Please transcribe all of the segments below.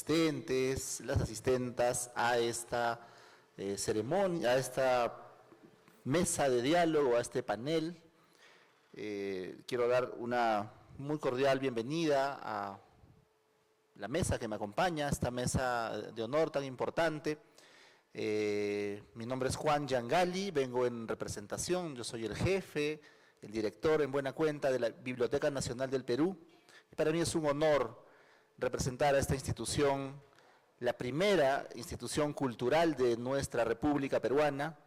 asistentes, las asistentas a esta ceremonia, a esta mesa de diálogo, a este panel. Quiero dar una muy cordial bienvenida a la mesa que me acompaña, esta mesa de honor tan importante. Mi nombre es Juan Yangali, vengo en representación, yo soy el jefe, el director en buena cuenta de la Biblioteca Nacional del Perú. Para mí es un honor representar a esta institución, la primera institución cultural de nuestra República Peruana,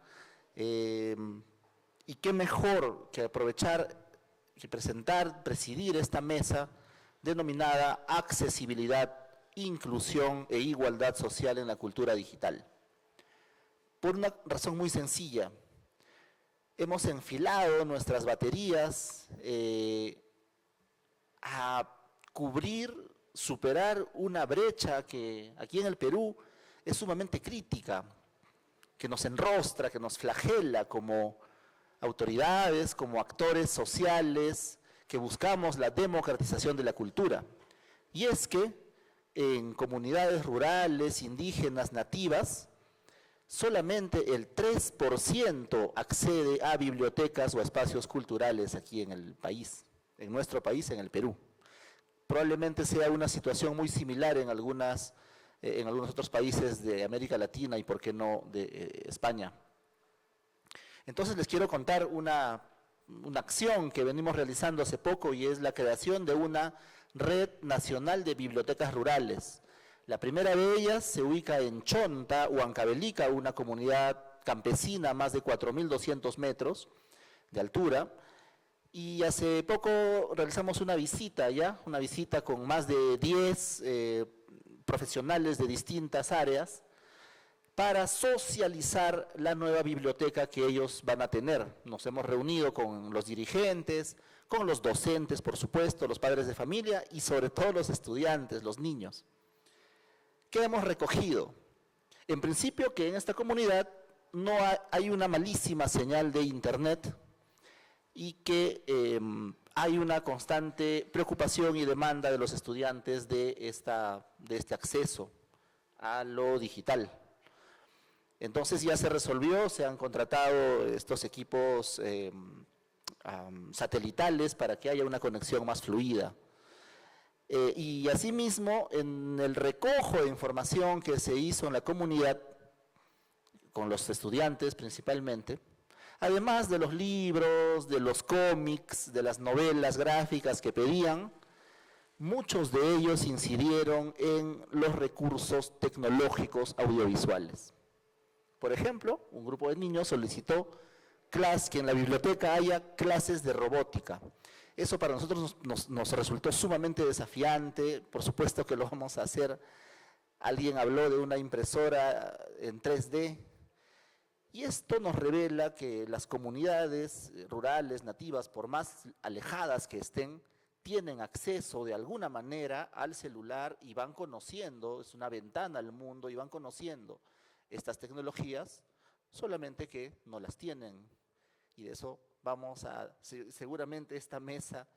y qué mejor que aprovechar y presidir esta mesa denominada Accesibilidad, Inclusión e Igualdad Social en la Cultura Digital. Por una razón muy sencilla, hemos enfilado nuestras baterías a cubrir, superar una brecha que aquí en el Perú es sumamente crítica, que nos enrostra, que nos flagela como autoridades, como actores sociales, que buscamos la democratización de la cultura. Y es que en comunidades rurales, indígenas, nativas, solamente el 3% accede a bibliotecas o espacios culturales aquí en el país, en nuestro país, en el Perú. Probablemente sea una situación muy similar en algunos otros países de América Latina y, por qué no, de España. Entonces les quiero contar una acción que venimos realizando hace poco, y es la creación de una red nacional de bibliotecas rurales. La primera de ellas se ubica en Chonta, Huancavelica, una comunidad campesina a más de 4.200 metros de altura. Y hace poco realizamos una visita allá, una visita con más de 10 profesionales de distintas áreas, para socializar la nueva biblioteca que ellos van a tener. Nos hemos reunido con los dirigentes, con los docentes, por supuesto, los padres de familia y sobre todo los estudiantes, los niños. ¿Qué hemos recogido? En principio, que en esta comunidad no hay una malísima señal de internet y que hay una constante preocupación y demanda de los estudiantes de este acceso a lo digital. Entonces ya se resolvió, se han contratado estos equipos satelitales para que haya una conexión más fluida. Y asimismo, en el recojo de información que se hizo en la comunidad, con los estudiantes principalmente, además de los libros, de los cómics, de las novelas gráficas que pedían, muchos de ellos incidieron en los recursos tecnológicos audiovisuales. Por ejemplo, un grupo de niños solicitó que en la biblioteca haya clases de robótica. Eso para nosotros nos resultó sumamente desafiante, por supuesto que lo vamos a hacer. Alguien habló de una impresora en 3D, y esto nos revela que las comunidades rurales, nativas, por más alejadas que estén, tienen acceso de alguna manera al celular y van conociendo, es una ventana al mundo, y van conociendo estas tecnologías, solamente que no las tienen. Y de eso seguramente esta mesa,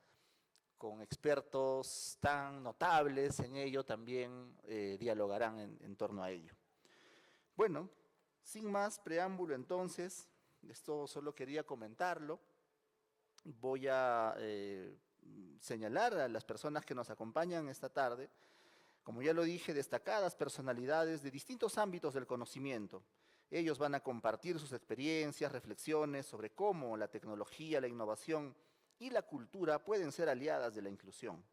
con expertos tan notables en ello, también dialogarán en torno a ello. Bueno, sin más preámbulo entonces, esto solo quería comentarlo. Voy a señalar a las personas que nos acompañan esta tarde, como ya lo dije, destacadas personalidades de distintos ámbitos del conocimiento. Ellos van a compartir sus experiencias, reflexiones sobre cómo la tecnología, la innovación y la cultura pueden ser aliadas de la inclusión.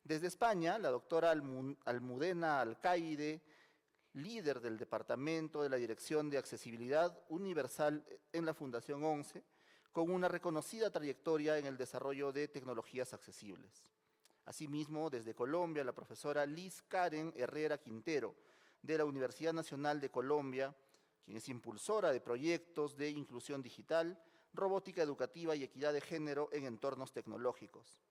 Desde España, la doctora Almudena Alcaide, líder del Departamento de la Dirección de Accesibilidad Universal en la Fundación ONCE, con una reconocida trayectoria en el desarrollo de tecnologías accesibles. Asimismo, desde Colombia, la profesora Liz Karen Herrera Quintero, de la Universidad Nacional de Colombia, quien es impulsora de proyectos de inclusión digital, robótica educativa y equidad de género en entornos tecnológicos.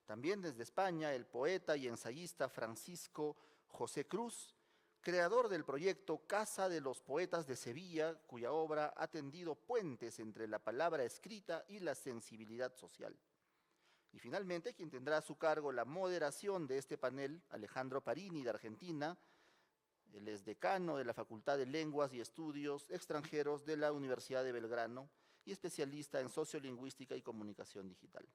También desde España, el poeta y ensayista Francisco José Cruz, creador del proyecto Casa de los Poetas de Sevilla, cuya obra ha tendido puentes entre la palabra escrita y la sensibilidad social. Y finalmente, quien tendrá a su cargo la moderación de este panel, Alejandro Parini, de Argentina. Él es decano de la Facultad de Lenguas y Estudios Extranjeros de la Universidad de Belgrano y especialista en sociolingüística y comunicación digital.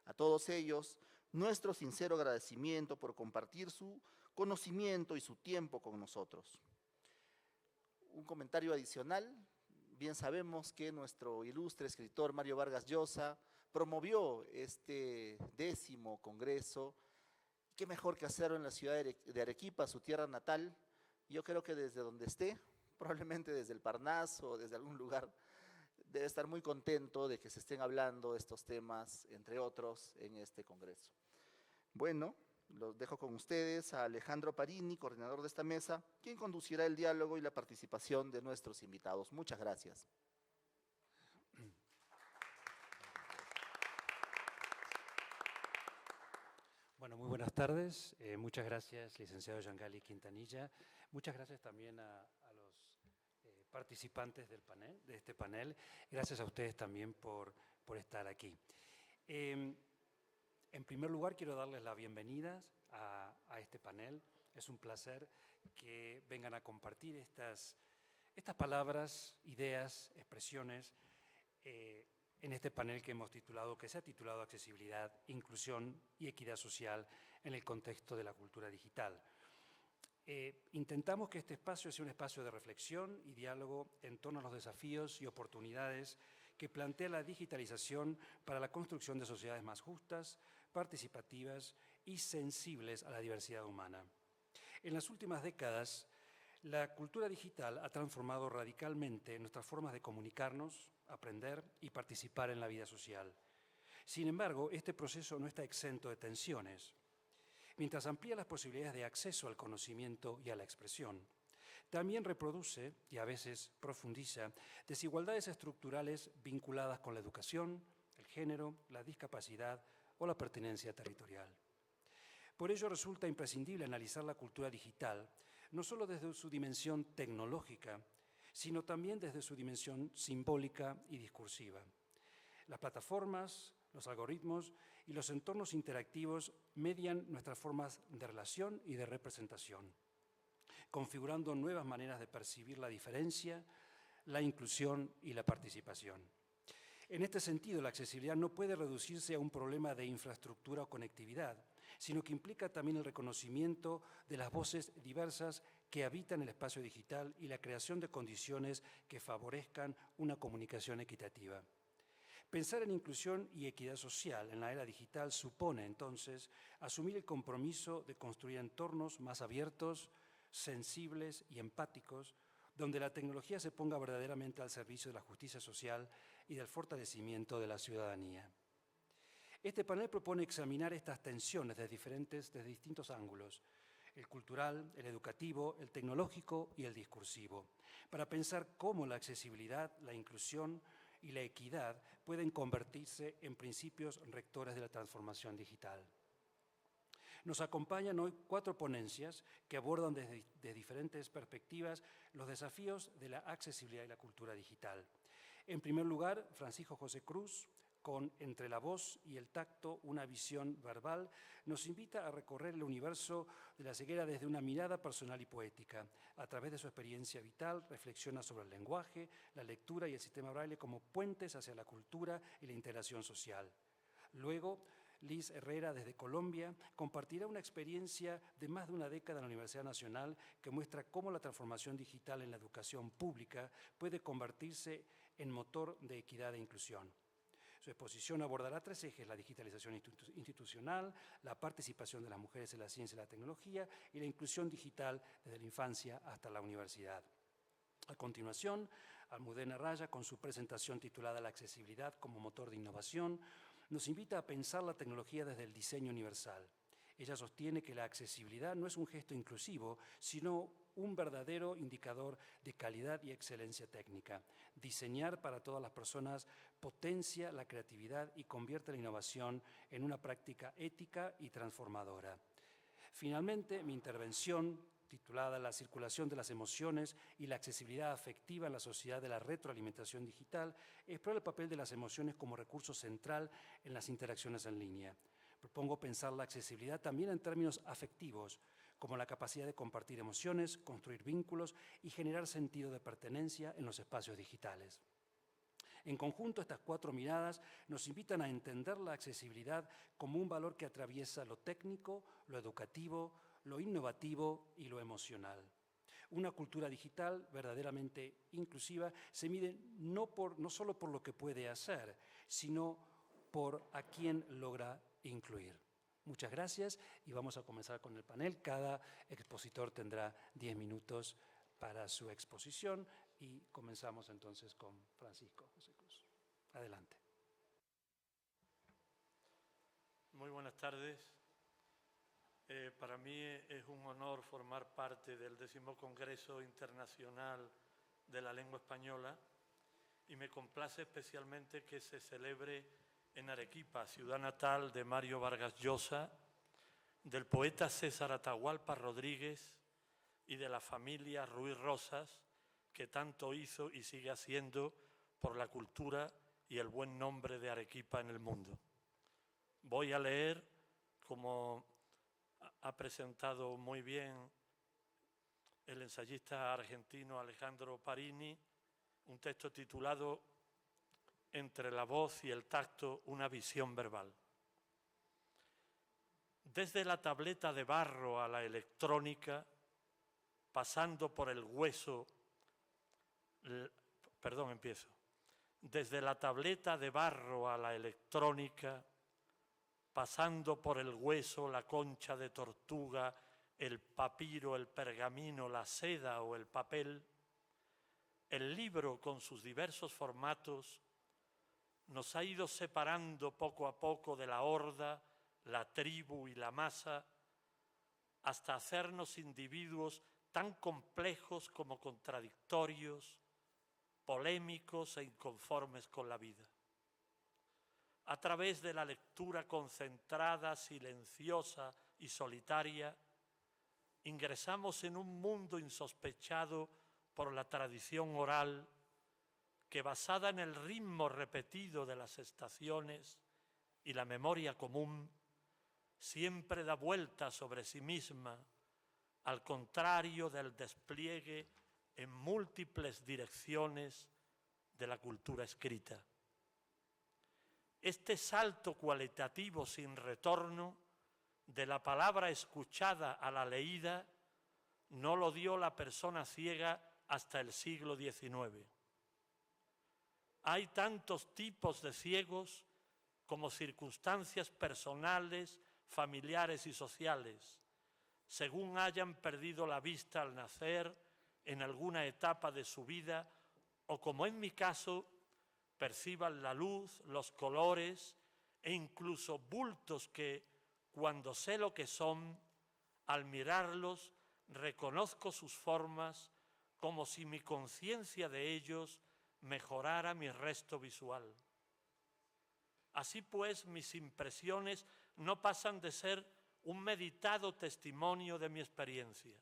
A todos ellos, nuestro sincero agradecimiento por compartir su conocimiento y su tiempo con nosotros. Un comentario adicional: bien sabemos que nuestro ilustre escritor Mario Vargas Llosa promovió este 10º congreso. Qué mejor que hacerlo en la ciudad de Arequipa, su tierra natal. Yo creo que desde donde esté, probablemente desde el Parnaso o desde algún lugar, debe estar muy contento de que se estén hablando de estos temas, entre otros, en este congreso. Bueno, los dejo con ustedes a Alejandro Parini, coordinador de esta mesa, quien conducirá el diálogo y la participación de nuestros invitados. Muchas gracias. Bueno, muy buenas tardes. Muchas gracias, licenciado Yangali Quintanilla. Muchas gracias también a los participantes de este panel. Gracias a ustedes también por estar aquí. En primer lugar, quiero darles la bienvenida a este panel. Es un placer que vengan a compartir estas palabras, ideas, expresiones en este panel que se ha titulado Accesibilidad, Inclusión y Equidad Social en el contexto de la cultura digital. Intentamos que este espacio sea un espacio de reflexión y diálogo en torno a los desafíos y oportunidades que plantea la digitalización para la construcción de sociedades más justas, participativas y sensibles a la diversidad humana. En las últimas décadas, la cultura digital ha transformado radicalmente nuestras formas de comunicarnos, aprender y participar en la vida social. Sin embargo, este proceso no está exento de tensiones. Mientras amplía las posibilidades de acceso al conocimiento y a la expresión, también reproduce y a veces profundiza desigualdades estructurales vinculadas con la educación, el género, la discapacidad o la pertenencia territorial. Por ello resulta imprescindible analizar la cultura digital no solo desde su dimensión tecnológica, sino también desde su dimensión simbólica y discursiva. Las plataformas, los algoritmos y los entornos interactivos median nuestras formas de relación y de representación, configurando nuevas maneras de percibir la diferencia, la inclusión y la participación. En este sentido, la accesibilidad no puede reducirse a un problema de infraestructura o conectividad, sino que implica también el reconocimiento de las voces diversas que habitan el espacio digital y la creación de condiciones que favorezcan una comunicación equitativa. Pensar en inclusión y equidad social en la era digital supone, entonces, asumir el compromiso de construir entornos más abiertos, sensibles y empáticos, donde la tecnología se ponga verdaderamente al servicio de la justicia social y del fortalecimiento de la ciudadanía. Este panel propone examinar estas tensiones desde distintos ángulos: el cultural, el educativo, el tecnológico y el discursivo, para pensar cómo la accesibilidad, la inclusión y la equidad pueden convertirse en principios rectores de la transformación digital. Nos acompañan hoy 4 ponencias que abordan desde diferentes perspectivas los desafíos de la accesibilidad y la cultura digital. En primer lugar, Francisco José Cruz, con Entre la voz y el tacto, una visión verbal, nos invita a recorrer el universo de la ceguera desde una mirada personal y poética. A través de su experiencia vital, reflexiona sobre el lenguaje, la lectura y el sistema braille como puentes hacia la cultura y la integración social. Luego, Liz Herrera, desde Colombia, compartirá una experiencia de más de una década en la Universidad Nacional que muestra cómo la transformación digital en la educación pública puede convertirse en motor de equidad e inclusión. Su exposición abordará 3 ejes: la digitalización institucional, la participación de las mujeres en la ciencia y la tecnología y la inclusión digital desde la infancia hasta la universidad. A continuación, Almudena Raya, con su presentación titulada La accesibilidad como motor de innovación, nos invita a pensar la tecnología desde el diseño universal. Ella sostiene que la accesibilidad no es un gesto inclusivo, sino un verdadero indicador de calidad y excelencia técnica. Diseñar para todas las personas potencia la creatividad y convierte la innovación en una práctica ética y transformadora. Finalmente, mi intervención titulada La circulación de las emociones y la accesibilidad afectiva en la sociedad de la retroalimentación digital, explora el papel de las emociones como recurso central en las interacciones en línea. Propongo pensar la accesibilidad también en términos afectivos, como la capacidad de compartir emociones, construir vínculos y generar sentido de pertenencia en los espacios digitales. En conjunto, estas 4 miradas nos invitan a entender la accesibilidad como un valor que atraviesa lo técnico, lo educativo, lo innovativo y lo emocional. Una cultura digital verdaderamente inclusiva se mide no solo por lo que puede hacer, sino por a quién logra incluir. Muchas gracias y vamos a comenzar con el panel. Cada expositor tendrá 10 minutos para su exposición y comenzamos entonces con Francisco José Cruz. Adelante. Muy buenas tardes. Para mí es un honor formar parte del 10º Congreso Internacional de la Lengua Española y me complace especialmente que se celebre en Arequipa, ciudad natal de Mario Vargas Llosa, del poeta César Atahualpa Rodríguez y de la familia Ruiz Rosas, que tanto hizo y sigue haciendo por la cultura y el buen nombre de Arequipa en el mundo. Voy a leer, como ha presentado muy bien el ensayista argentino Alejandro Parini, un texto titulado Entre la voz y el tacto, una visión verbal. Desde la tableta de barro a la electrónica, pasando por el hueso, Desde la tableta de barro a la electrónica, pasando por el hueso, la concha de tortuga, el papiro, el pergamino, la seda o el papel, el libro con sus diversos formatos nos ha ido separando poco a poco de la horda, la tribu y la masa, hasta hacernos individuos tan complejos como contradictorios, polémicos e inconformes con la vida. A través de la lectura concentrada, silenciosa y solitaria, ingresamos en un mundo insospechado por la tradición oral que, basada en el ritmo repetido de las estaciones y la memoria común, siempre da vuelta sobre sí misma, al contrario del despliegue en múltiples direcciones de la cultura escrita. Este salto cualitativo sin retorno de la palabra escuchada a la leída no lo dio la persona ciega hasta el siglo XIX. Hay tantos tipos de ciegos como circunstancias personales, familiares y sociales, según hayan perdido la vista al nacer en alguna etapa de su vida o, como en mi caso, perciban la luz, los colores e incluso bultos que, cuando sé lo que son, al mirarlos reconozco sus formas como si mi conciencia de ellos mejorara mi resto visual. Así pues, mis impresiones no pasan de ser un meditado testimonio de mi experiencia.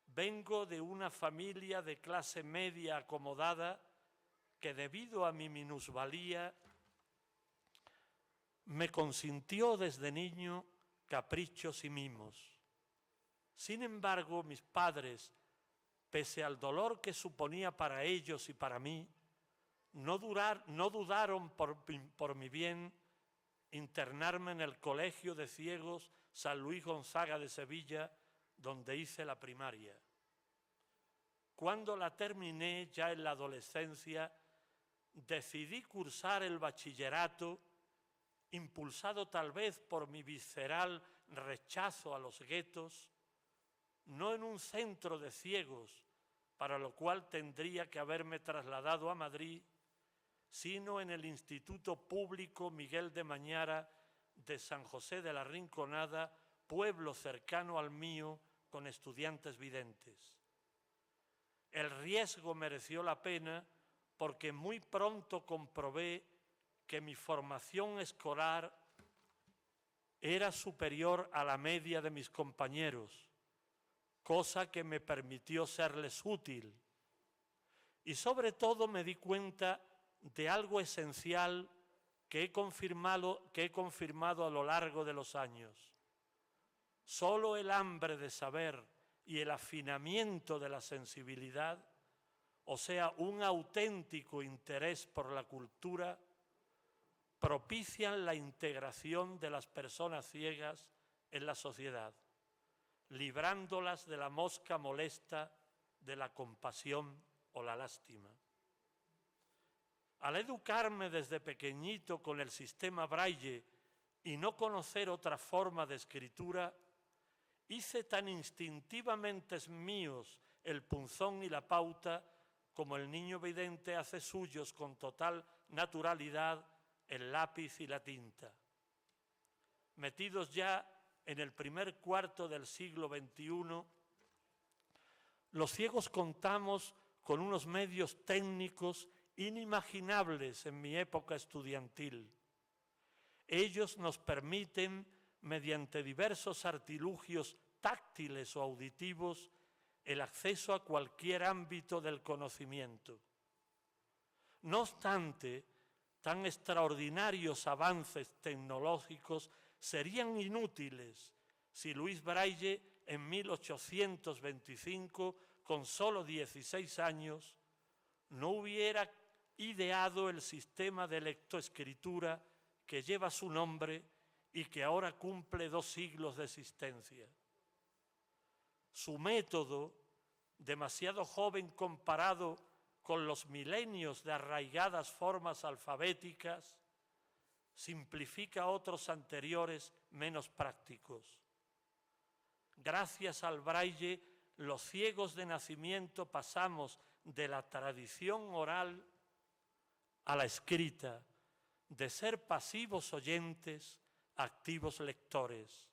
Vengo de una familia de clase media acomodada que, debido a mi minusvalía, me consintió desde niño caprichos y mimos. Sin embargo, mis padres, pese al dolor que suponía para ellos y para mí, no dudaron por mi bien internarme en el Colegio de Ciegos San Luis Gonzaga de Sevilla, donde hice la primaria. Cuando la terminé, ya en la adolescencia, decidí cursar el bachillerato, impulsado tal vez por mi visceral rechazo a los guetos, no en un centro de ciegos, para lo cual tendría que haberme trasladado a Madrid, sino en el Instituto Público Miguel de Mañara de San José de la Rinconada, pueblo cercano al mío, con estudiantes videntes. El riesgo mereció la pena porque muy pronto comprobé que mi formación escolar era superior a la media de mis compañeros, cosa que me permitió serles útil. Y sobre todo me di cuenta de algo esencial que he confirmado a lo largo de los años. Solo el hambre de saber y el afinamiento de la sensibilidad, o sea, un auténtico interés por la cultura, propician la integración de las personas ciegas en la sociedad, librándolas de la mosca molesta de la compasión o la lástima. Al educarme desde pequeñito con el sistema Braille y no conocer otra forma de escritura, hice tan instintivamente míos el punzón y la pauta como el niño vidente hace suyos con total naturalidad el lápiz y la tinta. Metidos ya en el primer cuarto del siglo XXI, los ciegos contamos con unos medios técnicos inimaginables en mi época estudiantil. Ellos nos permiten, mediante diversos artilugios táctiles o auditivos, el acceso a cualquier ámbito del conocimiento. No obstante, tan extraordinarios avances tecnológicos serían inútiles si Louis Braille en 1825, con solo 16 años, no hubiera ideado el sistema de lectoescritura que lleva su nombre y que ahora cumple 2 siglos de existencia. Su método, demasiado joven comparado con los milenios de arraigadas formas alfabéticas, simplifica otros anteriores menos prácticos. Gracias al Braille, los ciegos de nacimiento pasamos de la tradición oral a la escrita, de ser pasivos oyentes a activos lectores.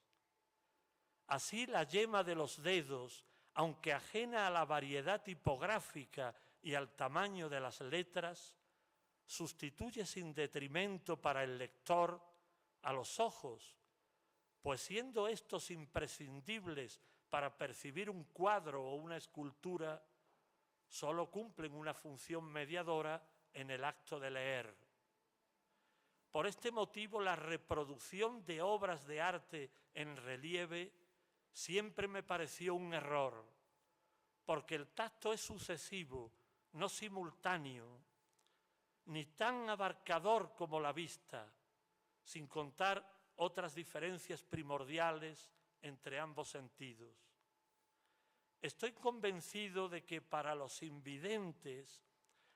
Así la yema de los dedos, aunque ajena a la variedad tipográfica y al tamaño de las letras, sustituye sin detrimento para el lector a los ojos, pues siendo estos imprescindibles para percibir un cuadro o una escultura, solo cumplen una función mediadora en el acto de leer. Por este motivo, la reproducción de obras de arte en relieve siempre me pareció un error, porque el tacto es sucesivo, no simultáneo, ni tan abarcador como la vista, sin contar otras diferencias primordiales entre ambos sentidos. Estoy convencido de que para los invidentes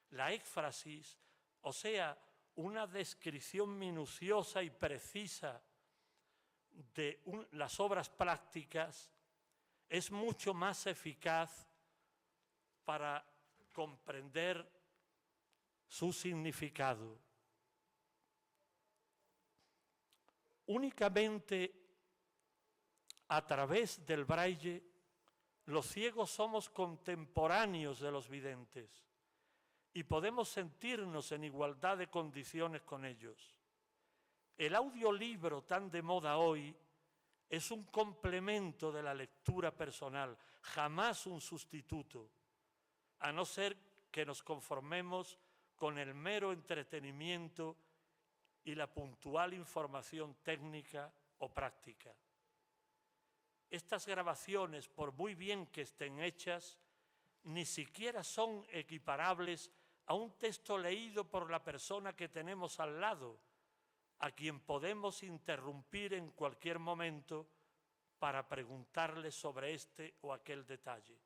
la éfrasis, o sea, una descripción minuciosa y precisa de las obras prácticas, es mucho más eficaz para comprender su significado. Únicamente a través del Braille, los ciegos somos contemporáneos de los videntes y podemos sentirnos en igualdad de condiciones con ellos. El audiolibro tan de moda hoy es un complemento de la lectura personal, jamás un sustituto, a no ser que nos conformemos con el mero entretenimiento y la puntual información técnica o práctica. Estas grabaciones, por muy bien que estén hechas, ni siquiera son equiparables a un texto leído por la persona que tenemos al lado, a quien podemos interrumpir en cualquier momento para preguntarle sobre este o aquel detalle.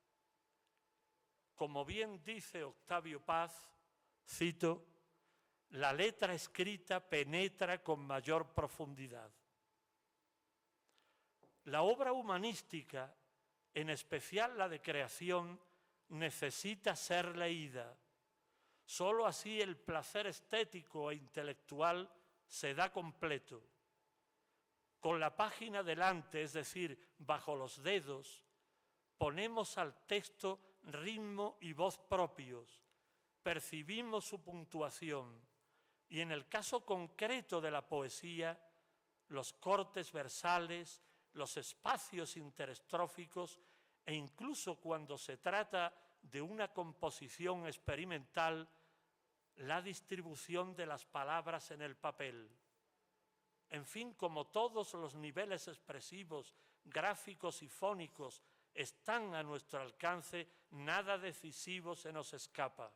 Como bien dice Octavio Paz, cito, la letra escrita penetra con mayor profundidad. La obra humanística, en especial la de creación, necesita ser leída. Solo así el placer estético e intelectual se da completo. Con la página delante, es decir, bajo los dedos, ponemos al texto ritmo y voz propios, percibimos su puntuación y en el caso concreto de la poesía, los cortes versales, los espacios interestróficos e incluso cuando se trata de una composición experimental, la distribución de las palabras en el papel. En fin, como todos los niveles expresivos, gráficos y fónicos están a nuestro alcance, nada decisivo se nos escapa.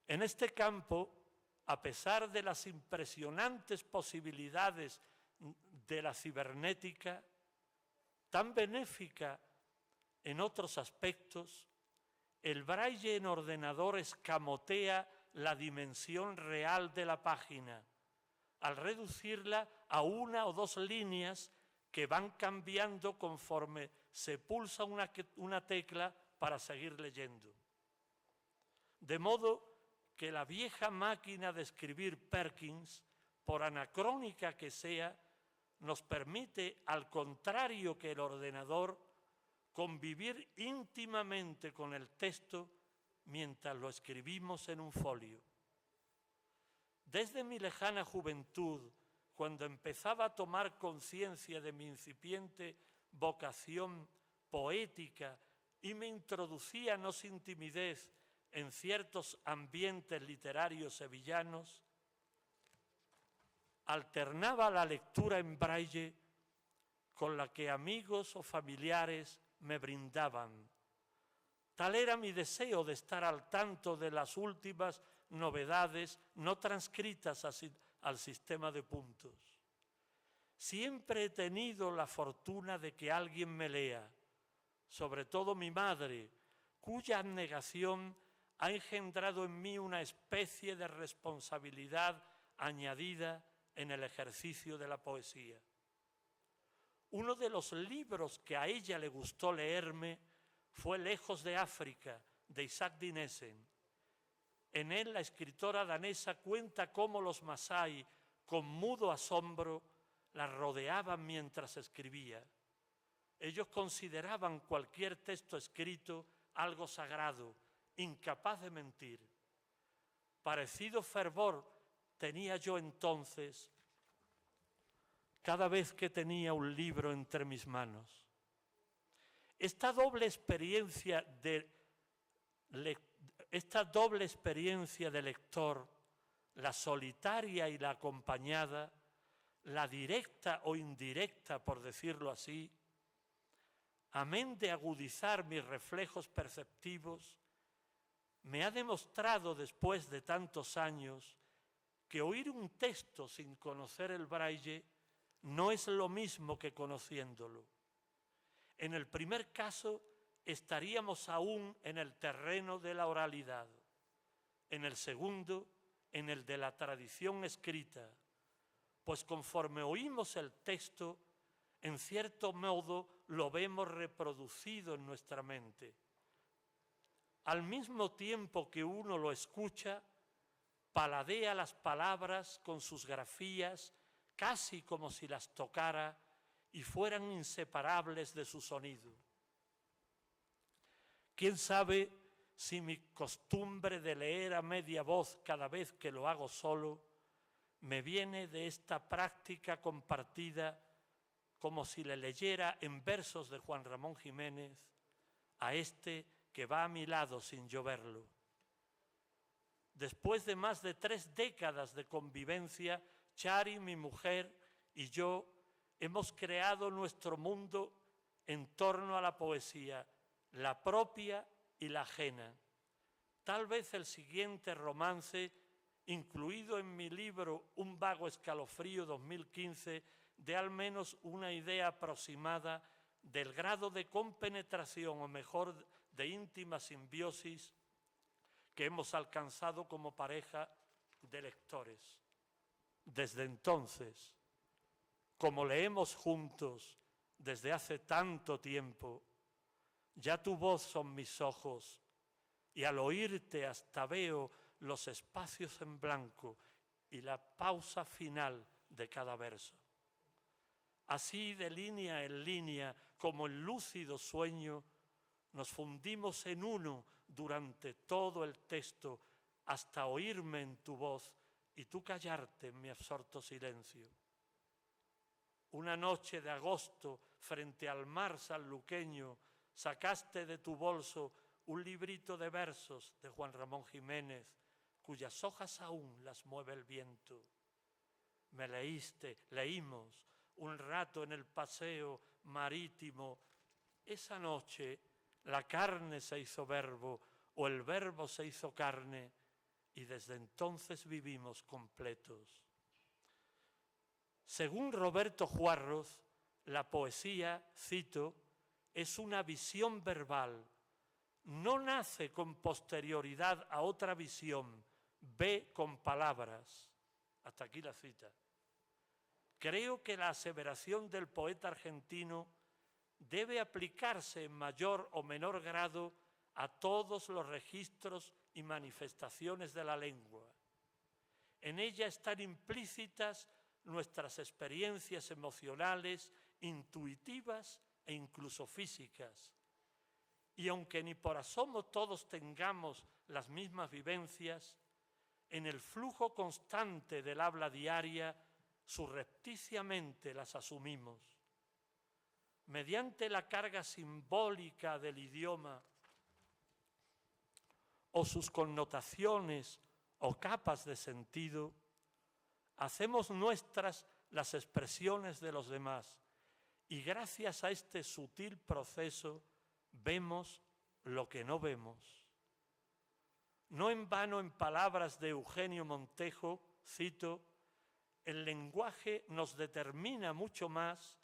En este campo, a pesar de las impresionantes posibilidades de la cibernética, tan benéfica en otros aspectos, el braille en ordenador escamotea la dimensión real de la página, al reducirla a una o dos líneas que van cambiando conforme se pulsa una tecla para seguir leyendo. De modo que la vieja máquina de escribir Perkins, por anacrónica que sea, nos permite, al contrario que el ordenador, convivir íntimamente con el texto mientras lo escribimos en un folio. Desde mi lejana juventud, cuando empezaba a tomar conciencia de mi incipiente vocación poética y me introducía no sin timidez en ciertos ambientes literarios sevillanos, alternaba la lectura en braille con la que amigos o familiares me brindaban. Tal era mi deseo de estar al tanto de las últimas novedades no transcritas al sistema de puntos. Siempre he tenido la fortuna de que alguien me lea, sobre todo mi madre, cuya abnegación ha engendrado en mí una especie de responsabilidad añadida en el ejercicio de la poesía. Uno de los libros que a ella le gustó leerme fue Lejos de África, de Isaac Dinesen. En él la escritora danesa cuenta cómo los masái, con mudo asombro, la rodeaban mientras escribía. Ellos consideraban cualquier texto escrito algo sagrado, incapaz de mentir. Parecido fervor tenía yo entonces cada vez que tenía un libro entre mis manos. Esta doble experiencia de lector, la solitaria y la acompañada, la directa o indirecta, por decirlo así, amén de agudizar mis reflejos perceptivos, me ha demostrado después de tantos años que oír un texto sin conocer el braille no es lo mismo que conociéndolo. En el primer caso estaríamos aún en el terreno de la oralidad, en el segundo, en el de la tradición escrita, pues conforme oímos el texto, en cierto modo lo vemos reproducido en nuestra mente. Al mismo tiempo que uno lo escucha, paladea las palabras con sus grafías, casi como si las tocara y fueran inseparables de su sonido. ¿Quién sabe si mi costumbre de leer a media voz cada vez que lo hago solo me viene de esta práctica compartida, como si le leyera en versos de Juan Ramón Jiménez a este que va a mi lado sin yo verlo? Después de más de 3 décadas de convivencia, Chari, mi mujer, y yo hemos creado nuestro mundo en torno a la poesía, la propia y la ajena. Tal vez el siguiente romance, incluido en mi libro Un vago escalofrío 2015, dé al menos una idea aproximada del grado de compenetración, o mejor, de íntima simbiosis que hemos alcanzado como pareja de lectores. Desde entonces, como leemos juntos desde hace tanto tiempo, ya tu voz son mis ojos, y al oírte hasta veo los espacios en blanco y la pausa final de cada verso. Así, de línea en línea, como en lúcido sueño, nos fundimos en uno durante todo el texto, hasta oírme en tu voz y tú callarte en mi absorto silencio. Una noche de agosto, frente al mar sanluqueño, sacaste de tu bolso un librito de versos de Juan Ramón Jiménez, cuyas hojas aún las mueve el viento. Me leímos un rato en el paseo marítimo. Esa noche la carne se hizo verbo o el verbo se hizo carne y desde entonces vivimos completos. Según Roberto Juarros, la poesía, cito, es una visión verbal. No nace con posterioridad a otra visión, ve con palabras. Hasta aquí la cita. Creo que la aseveración del poeta argentino debe aplicarse en mayor o menor grado a todos los registros y manifestaciones de la lengua. En ella están implícitas nuestras experiencias emocionales, intuitivas e incluso físicas. Y aunque ni por asomo todos tengamos las mismas vivencias, en el flujo constante del habla diaria, surrepticiamente las asumimos. Mediante la carga simbólica del idioma o sus connotaciones o capas de sentido, hacemos nuestras las expresiones de los demás y gracias a este sutil proceso vemos lo que no vemos. No en vano en palabras de Eugenio Montejo, cito, el lenguaje nos determina mucho más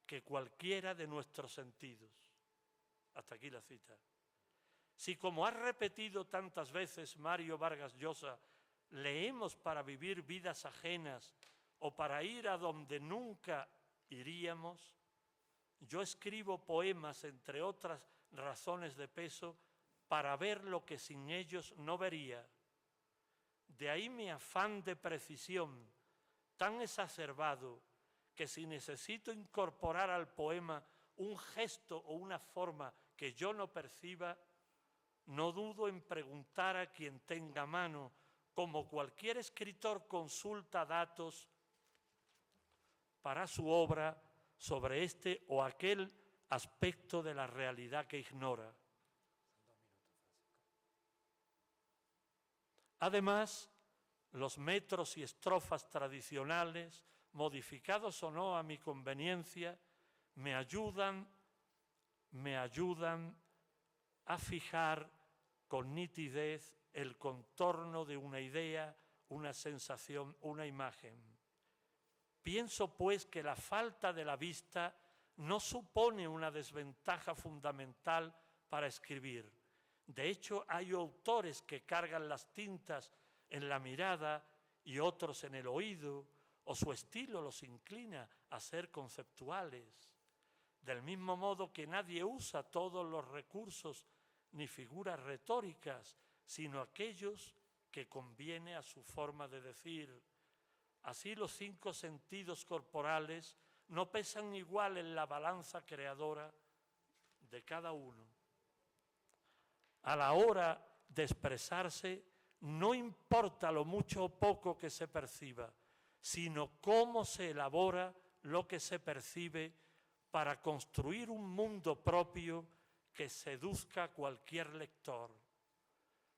que cualquiera de nuestros sentidos. Hasta aquí la cita. Si, como ha repetido tantas veces Mario Vargas Llosa, leemos para vivir vidas ajenas o para ir a donde nunca iríamos, yo escribo poemas, entre otras razones de peso, para ver lo que sin ellos no vería. De ahí mi afán de precisión, tan exacerbado que si necesito incorporar al poema un gesto o una forma que yo no perciba, no dudo en preguntar a quien tenga mano, como cualquier escritor consulta datos para su obra sobre este o aquel aspecto de la realidad que ignora. Además, los metros y estrofas tradicionales, modificados o no a mi conveniencia, me ayudan a fijar con nitidez el contorno de una idea, una sensación, una imagen. Pienso, pues, que la falta de la vista no supone una desventaja fundamental para escribir. De hecho, hay autores que cargan las tintas en la mirada y otros en el oído, o su estilo los inclina a ser conceptuales. Del mismo modo que nadie usa todos los recursos ni figuras retóricas, sino aquellos que conviene a su forma de decir. Así los 5 sentidos corporales no pesan igual en la balanza creadora de cada uno. A la hora de expresarse, no importa lo mucho o poco que se perciba, sino cómo se elabora lo que se percibe para construir un mundo propio que seduzca a cualquier lector.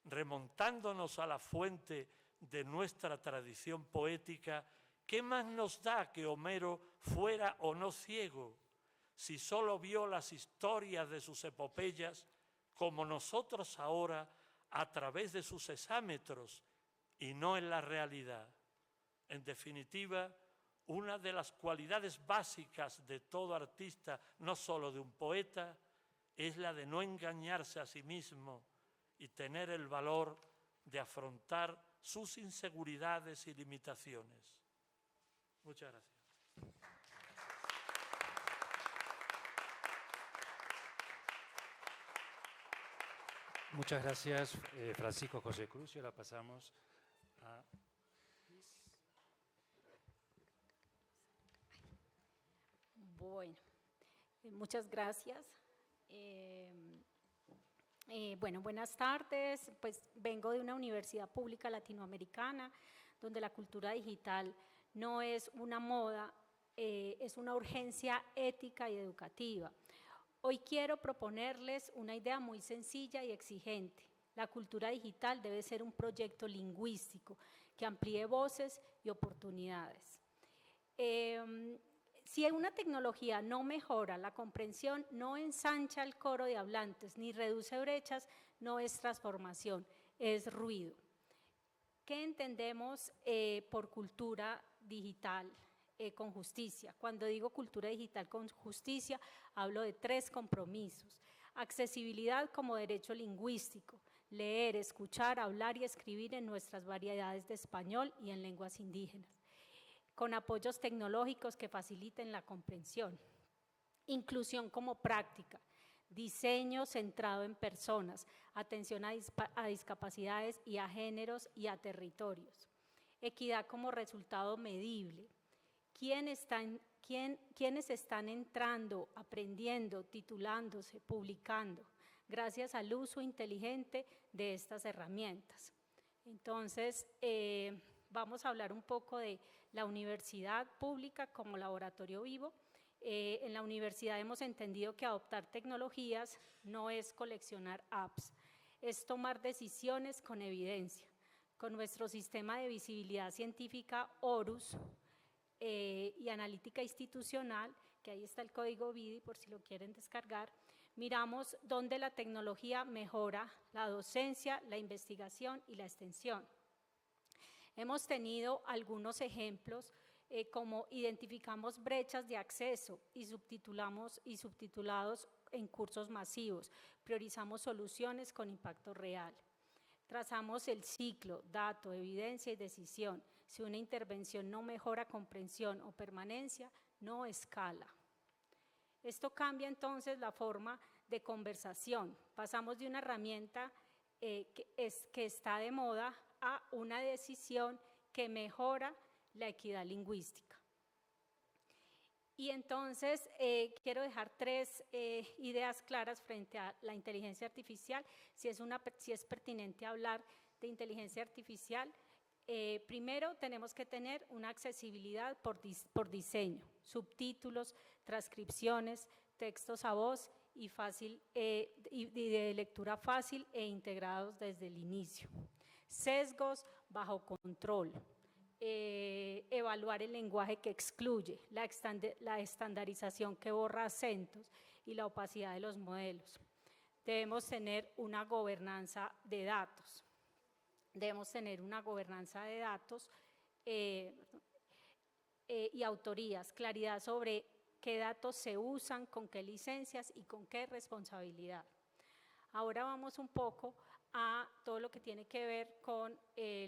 Remontándonos a la fuente de nuestra tradición poética, ¿qué más nos da que Homero fuera o no ciego, si solo vio las historias de sus epopeyas como nosotros ahora a través de sus exámetros y no en la realidad? En definitiva, una de las cualidades básicas de todo artista, no solo de un poeta, es la de no engañarse a sí mismo y tener el valor de afrontar sus inseguridades y limitaciones. Muchas gracias. Muchas gracias, Francisco José Cruz. Y ahora pasamos a... Bueno, muchas gracias. Bueno, buenas tardes. Pues vengo de una universidad pública latinoamericana donde la cultura digital no es una moda es una urgencia ética y educativa. Hoy quiero proponerles una idea muy sencilla y exigente. La cultura digital debe ser un proyecto lingüístico que amplíe voces y oportunidades. Si una tecnología no mejora la comprensión, no ensancha el coro de hablantes ni reduce brechas, no es transformación, es ruido. ¿Qué entendemos por cultura digital con justicia? Cuando digo cultura digital con justicia, hablo de 3 compromisos. Accesibilidad como derecho lingüístico, leer, escuchar, hablar y escribir en nuestras variedades de español y en lenguas indígenas, con apoyos tecnológicos que faciliten la comprensión. Inclusión como práctica, diseño centrado en personas, atención a discapacidades y a géneros y a territorios. Equidad como resultado medible. ¿Quiénes están entrando, aprendiendo, titulándose, publicando, gracias al uso inteligente de estas herramientas? Entonces, vamos a hablar un poco de la universidad pública como laboratorio vivo. En la universidad hemos entendido que adoptar tecnologías no es coleccionar apps, es tomar decisiones con evidencia. Con nuestro sistema de visibilidad científica ORUS y analítica institucional, que ahí está el código VIDI por si lo quieren descargar, miramos dónde la tecnología mejora la docencia, la investigación y la extensión. Hemos tenido algunos ejemplos como identificamos brechas de acceso y subtitulados en cursos masivos, priorizamos soluciones con impacto real. Trazamos el ciclo, dato, evidencia y decisión. Si una intervención no mejora comprensión o permanencia, no escala. Esto cambia entonces la forma de conversación. Pasamos de una herramienta que está de moda a una decisión que mejora la equidad lingüística. Y entonces quiero dejar 3 ideas claras frente a la inteligencia artificial, si es pertinente hablar de inteligencia artificial. Primero, tenemos que tener una accesibilidad por diseño, subtítulos, transcripciones, textos a voz y de lectura fácil e integrados desde el inicio. Sesgos bajo control. Evaluar el lenguaje que excluye, la estandarización que borra acentos y la opacidad de los modelos. Debemos tener una gobernanza de datos. Y autorías, claridad sobre qué datos se usan, con qué licencias y con qué responsabilidad. Ahora vamos un poco a todo lo que tiene que ver con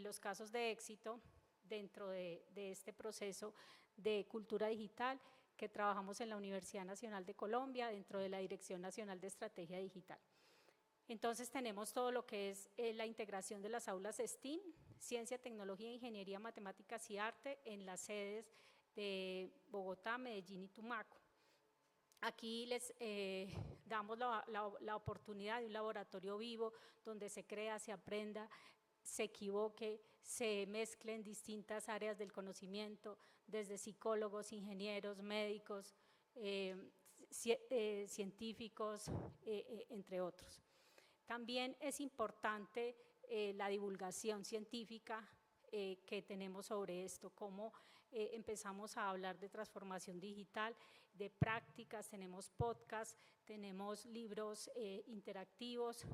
los casos de éxito dentro de este proceso de cultura digital que trabajamos en la Universidad Nacional de Colombia dentro de la Dirección Nacional de Estrategia Digital. Entonces tenemos todo lo que es la integración de las aulas STEAM, Ciencia, Tecnología, Ingeniería, Matemáticas y Arte en las sedes de Bogotá, Medellín y Tumaco. Aquí les damos la oportunidad de un laboratorio vivo donde se crea, se aprenda, se equivoque, se mezclen distintas áreas del conocimiento, desde psicólogos, ingenieros, médicos, científicos, entre otros. También es importante la divulgación científica que tenemos sobre esto, cómo empezamos a hablar de transformación digital, de prácticas, tenemos podcasts, tenemos libros interactivos,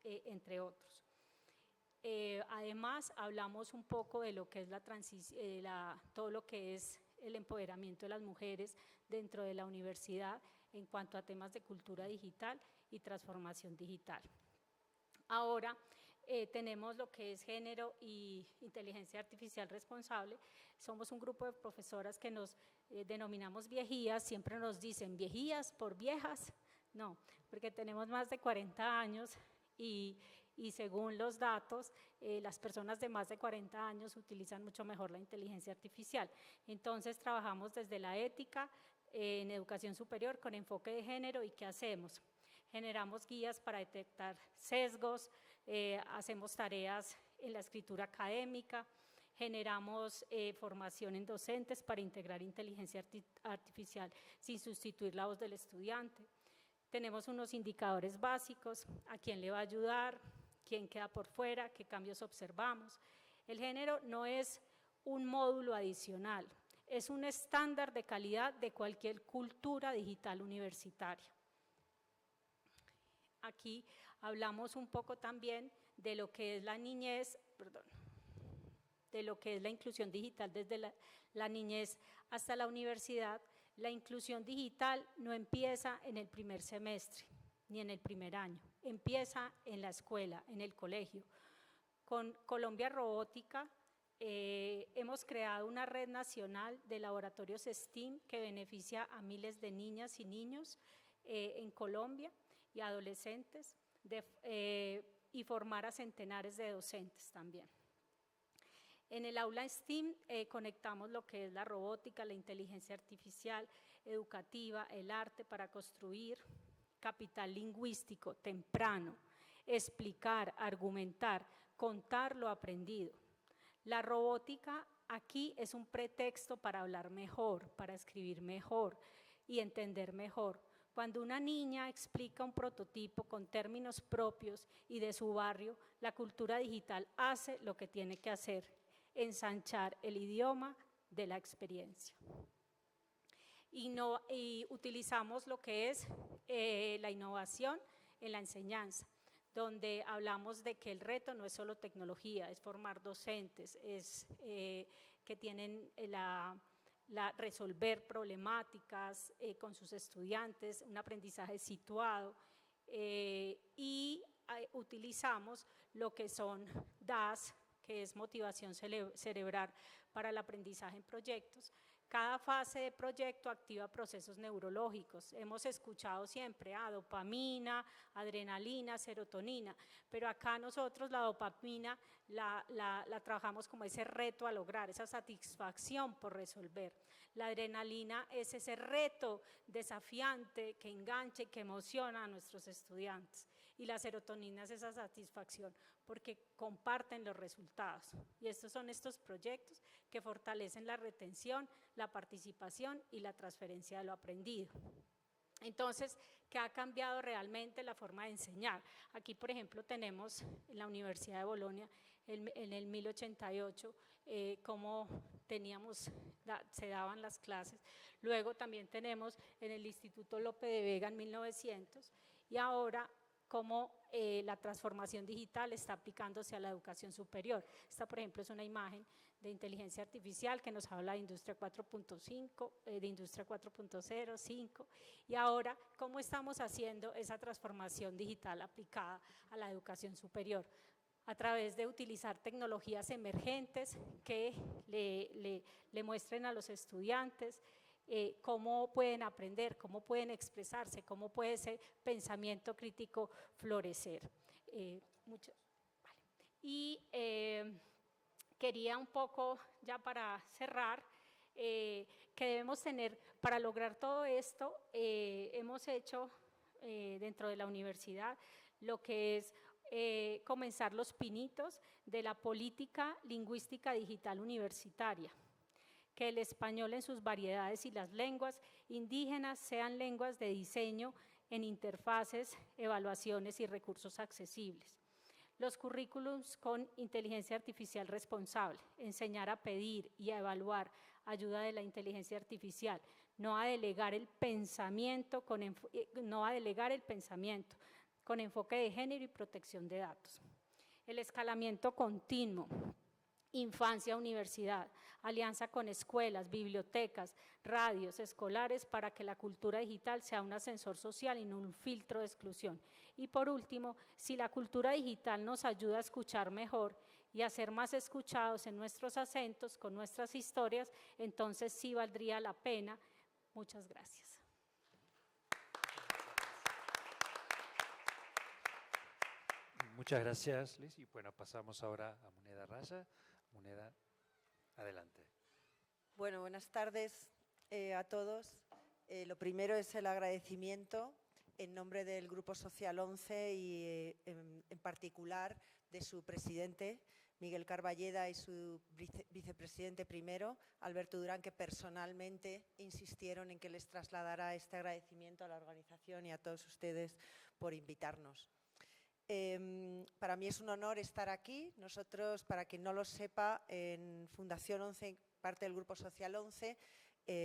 entre otros. Además, hablamos un poco de lo que es todo lo que es el empoderamiento de las mujeres dentro de la universidad en cuanto a temas de cultura digital y transformación digital. Ahora tenemos lo que es género y inteligencia artificial responsable. Somos un grupo de profesoras que nos denominamos viejías, siempre nos dicen viejías por viejas, no, porque tenemos más de 40 años y según los datos, las personas de más de 40 años utilizan mucho mejor la inteligencia artificial. Entonces, trabajamos desde la ética en educación superior con enfoque de género. ¿Y qué hacemos? Generamos guías para detectar sesgos, hacemos tareas en la escritura académica, Generamos formación en docentes para integrar inteligencia artificial sin sustituir la voz del estudiante. Tenemos unos indicadores básicos, a quién le va a ayudar, quién queda por fuera, qué cambios observamos. El género no es un módulo adicional, es un estándar de calidad de cualquier cultura digital universitaria. Aquí hablamos un poco también de lo que es la niñez, de lo que es la inclusión digital desde la niñez hasta la universidad. La inclusión digital no empieza en el primer semestre ni en el primer año, empieza en la escuela, en el colegio. Con Colombia Robótica hemos creado una red nacional de laboratorios STEAM que beneficia a miles de niñas y niños en Colombia y adolescentes y formar a centenares de docentes también. En el aula STEAM conectamos lo que es la robótica, la inteligencia artificial, educativa, el arte para construir capital lingüístico temprano, explicar, argumentar, contar lo aprendido. La robótica aquí es un pretexto para hablar mejor, para escribir mejor y entender mejor. Cuando una niña explica un prototipo con términos propios y de su barrio, la cultura digital hace lo que tiene que hacer, ensanchar el idioma de la experiencia. Y utilizamos lo que es la innovación en la enseñanza, donde hablamos de que el reto no es solo tecnología, es formar docentes, es que tienen resolver problemáticas con sus estudiantes, un aprendizaje situado, y utilizamos lo que son DAS, que es motivación cerebral para el aprendizaje en proyectos. Cada fase de proyecto activa procesos neurológicos. Hemos escuchado siempre dopamina, adrenalina, serotonina, pero acá nosotros la dopamina la trabajamos como ese reto a lograr, esa satisfacción por resolver. La adrenalina es ese reto desafiante que engancha y que emociona a nuestros estudiantes. Y la serotonina es esa satisfacción porque comparten los resultados. Y estos son estos proyectos que fortalecen la retención, la participación y la transferencia de lo aprendido. Entonces, ¿qué ha cambiado realmente la forma de enseñar? Aquí, por ejemplo, tenemos en la Universidad de Bolonia, en el 1088, cómo se daban las clases. Luego también tenemos en el Instituto Lope de Vega en 1900 y ahora cómo la transformación digital está aplicándose a la educación superior. Esta, por ejemplo, es una imagen de inteligencia artificial que nos habla de industria 4.5, de industria 4.0, 5, y ahora cómo estamos haciendo esa transformación digital aplicada a la educación superior a través de utilizar tecnologías emergentes que le muestren a los estudiantes cómo pueden aprender, cómo pueden expresarse, cómo puede ese pensamiento crítico florecer. Vale. Y quería un poco, ya para cerrar, que debemos tener, para lograr todo esto, hemos hecho dentro de la universidad lo que es comenzar los pinitos de la política lingüística digital universitaria, que el español en sus variedades y las lenguas indígenas sean lenguas de diseño en interfaces, evaluaciones y recursos accesibles. Los currículums con inteligencia artificial responsable, enseñar a pedir y a evaluar ayuda de la inteligencia artificial, no a delegar el pensamiento con enfoque de género y protección de datos. El escalamiento continuo, infancia-universidad, alianza con escuelas, bibliotecas, radios escolares para que la cultura digital sea un ascensor social y no un filtro de exclusión. Y por último, si la cultura digital nos ayuda a escuchar mejor y a ser más escuchados en nuestros acentos, con nuestras historias, entonces sí valdría la pena. Muchas gracias. Muchas gracias, Liz. Y bueno, pasamos ahora a Moneda Raya. Moneda, adelante. Bueno, buenas tardes a todos. Lo primero es el agradecimiento en nombre del Grupo Social 11 y en particular de su presidente, Miguel Carballeda y su vicepresidente primero, Alberto Durán, que personalmente insistieron en que les trasladara este agradecimiento a la organización y a todos ustedes por invitarnos. Para mí es un honor estar aquí. Nosotros, para quien no lo sepa, en Fundación 11, parte del Grupo Social 11,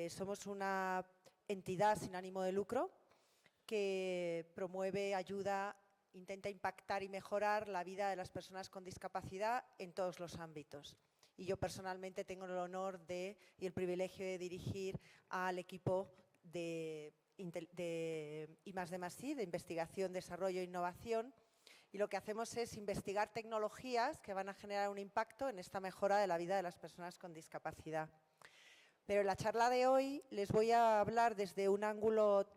somos una entidad sin ánimo de lucro que promueve, ayuda, intenta impactar y mejorar la vida de las personas con discapacidad en todos los ámbitos. Y yo personalmente tengo el honor y el privilegio de dirigir al equipo de I+D+I, de Investigación, Desarrollo e Innovación, y lo que hacemos es investigar tecnologías que van a generar un impacto en esta mejora de la vida de las personas con discapacidad. Pero en la charla de hoy les voy a hablar desde un ángulo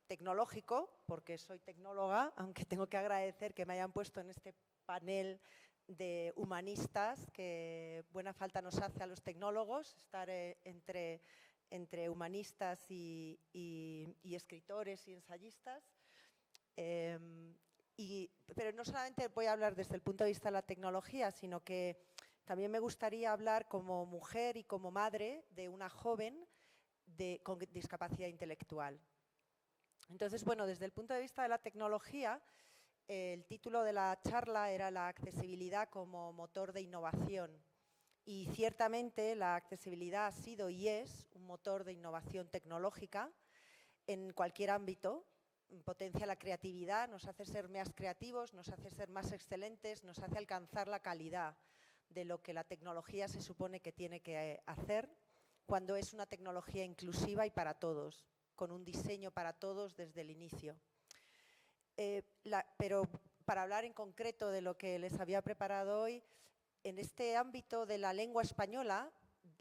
tecnológico, porque soy tecnóloga, aunque tengo que agradecer que me hayan puesto en este panel de humanistas, que buena falta nos hace a los tecnólogos estar entre humanistas y escritores y ensayistas. Pero no solamente voy a hablar desde el punto de vista de la tecnología, sino que también me gustaría hablar como mujer y como madre de una joven con discapacidad intelectual. Entonces, bueno, desde el punto de vista de la tecnología, el título de la charla era la accesibilidad como motor de innovación. Y ciertamente la accesibilidad ha sido y es un motor de innovación tecnológica en cualquier ámbito. Potencia la creatividad, nos hace ser más creativos, nos hace ser más excelentes, nos hace alcanzar la calidad de lo que la tecnología se supone que tiene que hacer cuando es una tecnología inclusiva y para todos, con un diseño para todos desde el inicio. Pero para hablar en concreto de lo que les había preparado hoy, en este ámbito de la lengua española,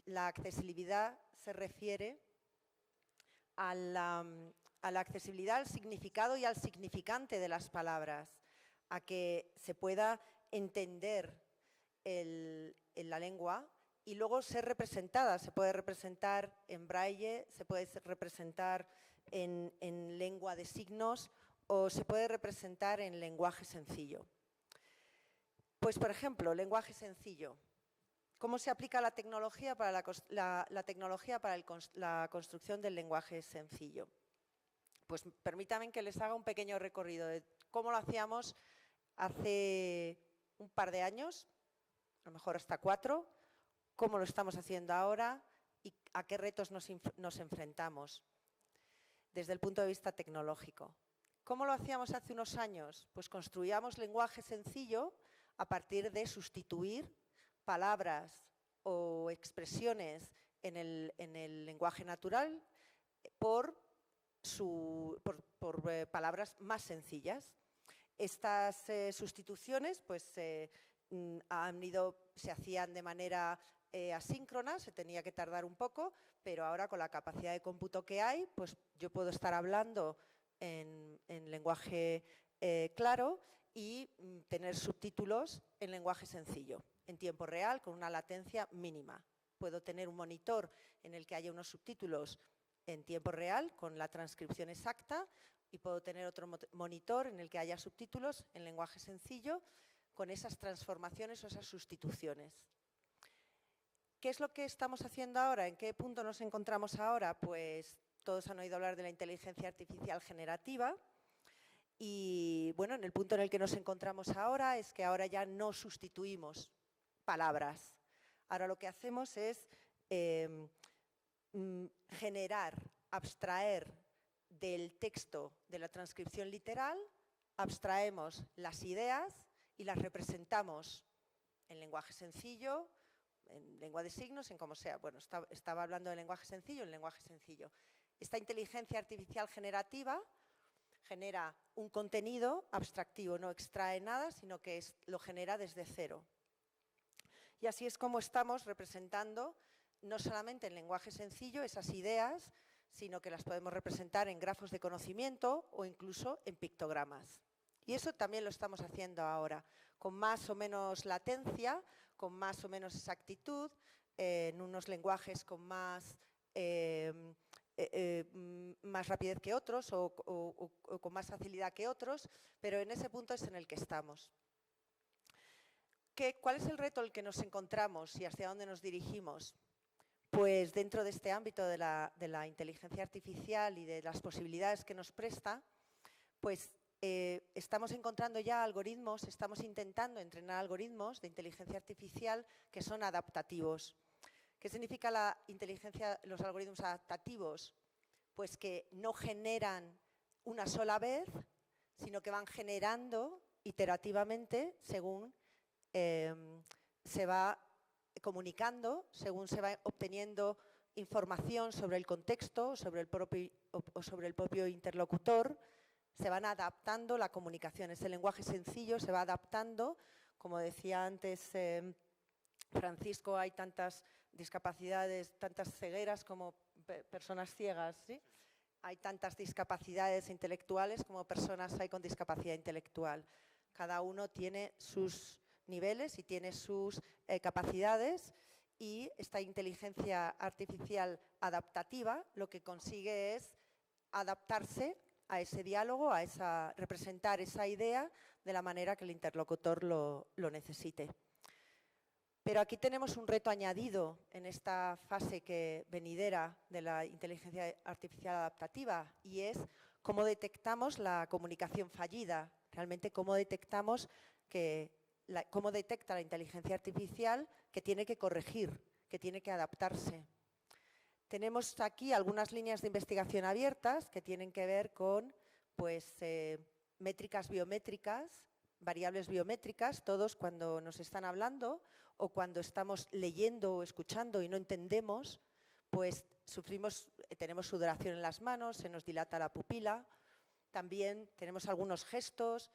la accesibilidad se refiere a la accesibilidad al significado y al significante de las palabras, a que se pueda entender la lengua y luego ser representada. Se puede representar en braille, se puede representar en lengua de signos o se puede representar en lenguaje sencillo. Pues, por ejemplo, lenguaje sencillo. ¿Cómo se aplica la tecnología para la construcción del lenguaje sencillo? Pues permítanme que les haga un pequeño recorrido de cómo lo hacíamos hace un par de años, a lo mejor hasta 4, cómo lo estamos haciendo ahora y a qué retos nos enfrentamos desde el punto de vista tecnológico. ¿Cómo lo hacíamos hace unos años? Pues construíamos lenguaje sencillo a partir de sustituir palabras o expresiones en el lenguaje natural por palabras más sencillas. Estas sustituciones pues, se hacían de manera asíncrona, se tenía que tardar un poco, pero ahora con la capacidad de cómputo que hay, pues yo puedo estar hablando en lenguaje claro y tener subtítulos en lenguaje sencillo, en tiempo real, con una latencia mínima. Puedo tener un monitor en el que haya unos subtítulos en tiempo real, con la transcripción exacta, y puedo tener otro monitor en el que haya subtítulos en lenguaje sencillo, con esas transformaciones o esas sustituciones. ¿Qué es lo que estamos haciendo ahora? ¿En qué punto nos encontramos ahora? Pues todos han oído hablar de la inteligencia artificial generativa. Y bueno, en el punto en el que nos encontramos ahora es que ahora ya no sustituimos palabras. Ahora lo que hacemos es generar, abstraer del texto de la transcripción literal, abstraemos las ideas y las representamos en lenguaje sencillo, en lengua de signos, en como sea. Bueno, estaba hablando de lenguaje sencillo, en lenguaje sencillo. Esta inteligencia artificial generativa genera un contenido abstractivo, no extrae nada, sino que lo genera desde cero. Y así es como estamos representando, no solamente en lenguaje sencillo, esas ideas, sino que las podemos representar en grafos de conocimiento o incluso en pictogramas. Y eso también lo estamos haciendo ahora, con más o menos latencia, con más o menos exactitud, en unos lenguajes con más rapidez que otros o con más facilidad que otros, pero en ese punto es en el que estamos. ¿Cuál es el reto al que nos encontramos y hacia dónde nos dirigimos? Pues dentro de este ámbito de la inteligencia artificial y de las posibilidades que nos presta, pues estamos encontrando ya algoritmos, estamos intentando entrenar algoritmos de inteligencia artificial que son adaptativos. ¿Qué significa los algoritmos adaptativos? Pues que no generan una sola vez, sino que van generando iterativamente según se va comunicando, según se va obteniendo información sobre el contexto o sobre el propio interlocutor. Se van adaptando la comunicación. Ese lenguaje sencillo se va adaptando. Como decía antes Francisco, hay tantas discapacidades, tantas cegueras como personas ciegas, ¿sí? Hay tantas discapacidades intelectuales como personas hay con discapacidad intelectual. Cada uno tiene sus niveles y tiene sus capacidades, y esta inteligencia artificial adaptativa lo que consigue es adaptarse a ese diálogo, representar esa idea de la manera que el interlocutor lo necesite. Pero aquí tenemos un reto añadido en esta fase venidera de la inteligencia artificial adaptativa, y es cómo detectamos la comunicación fallida, realmente cómo detectamos cómo detecta la inteligencia artificial que tiene que corregir, que tiene que adaptarse. Tenemos aquí algunas líneas de investigación abiertas que tienen que ver con métricas biométricas, variables biométricas. Todos, cuando nos están hablando o cuando estamos leyendo o escuchando y no entendemos, pues tenemos sudoración en las manos, se nos dilata la pupila. También tenemos algunos gestos.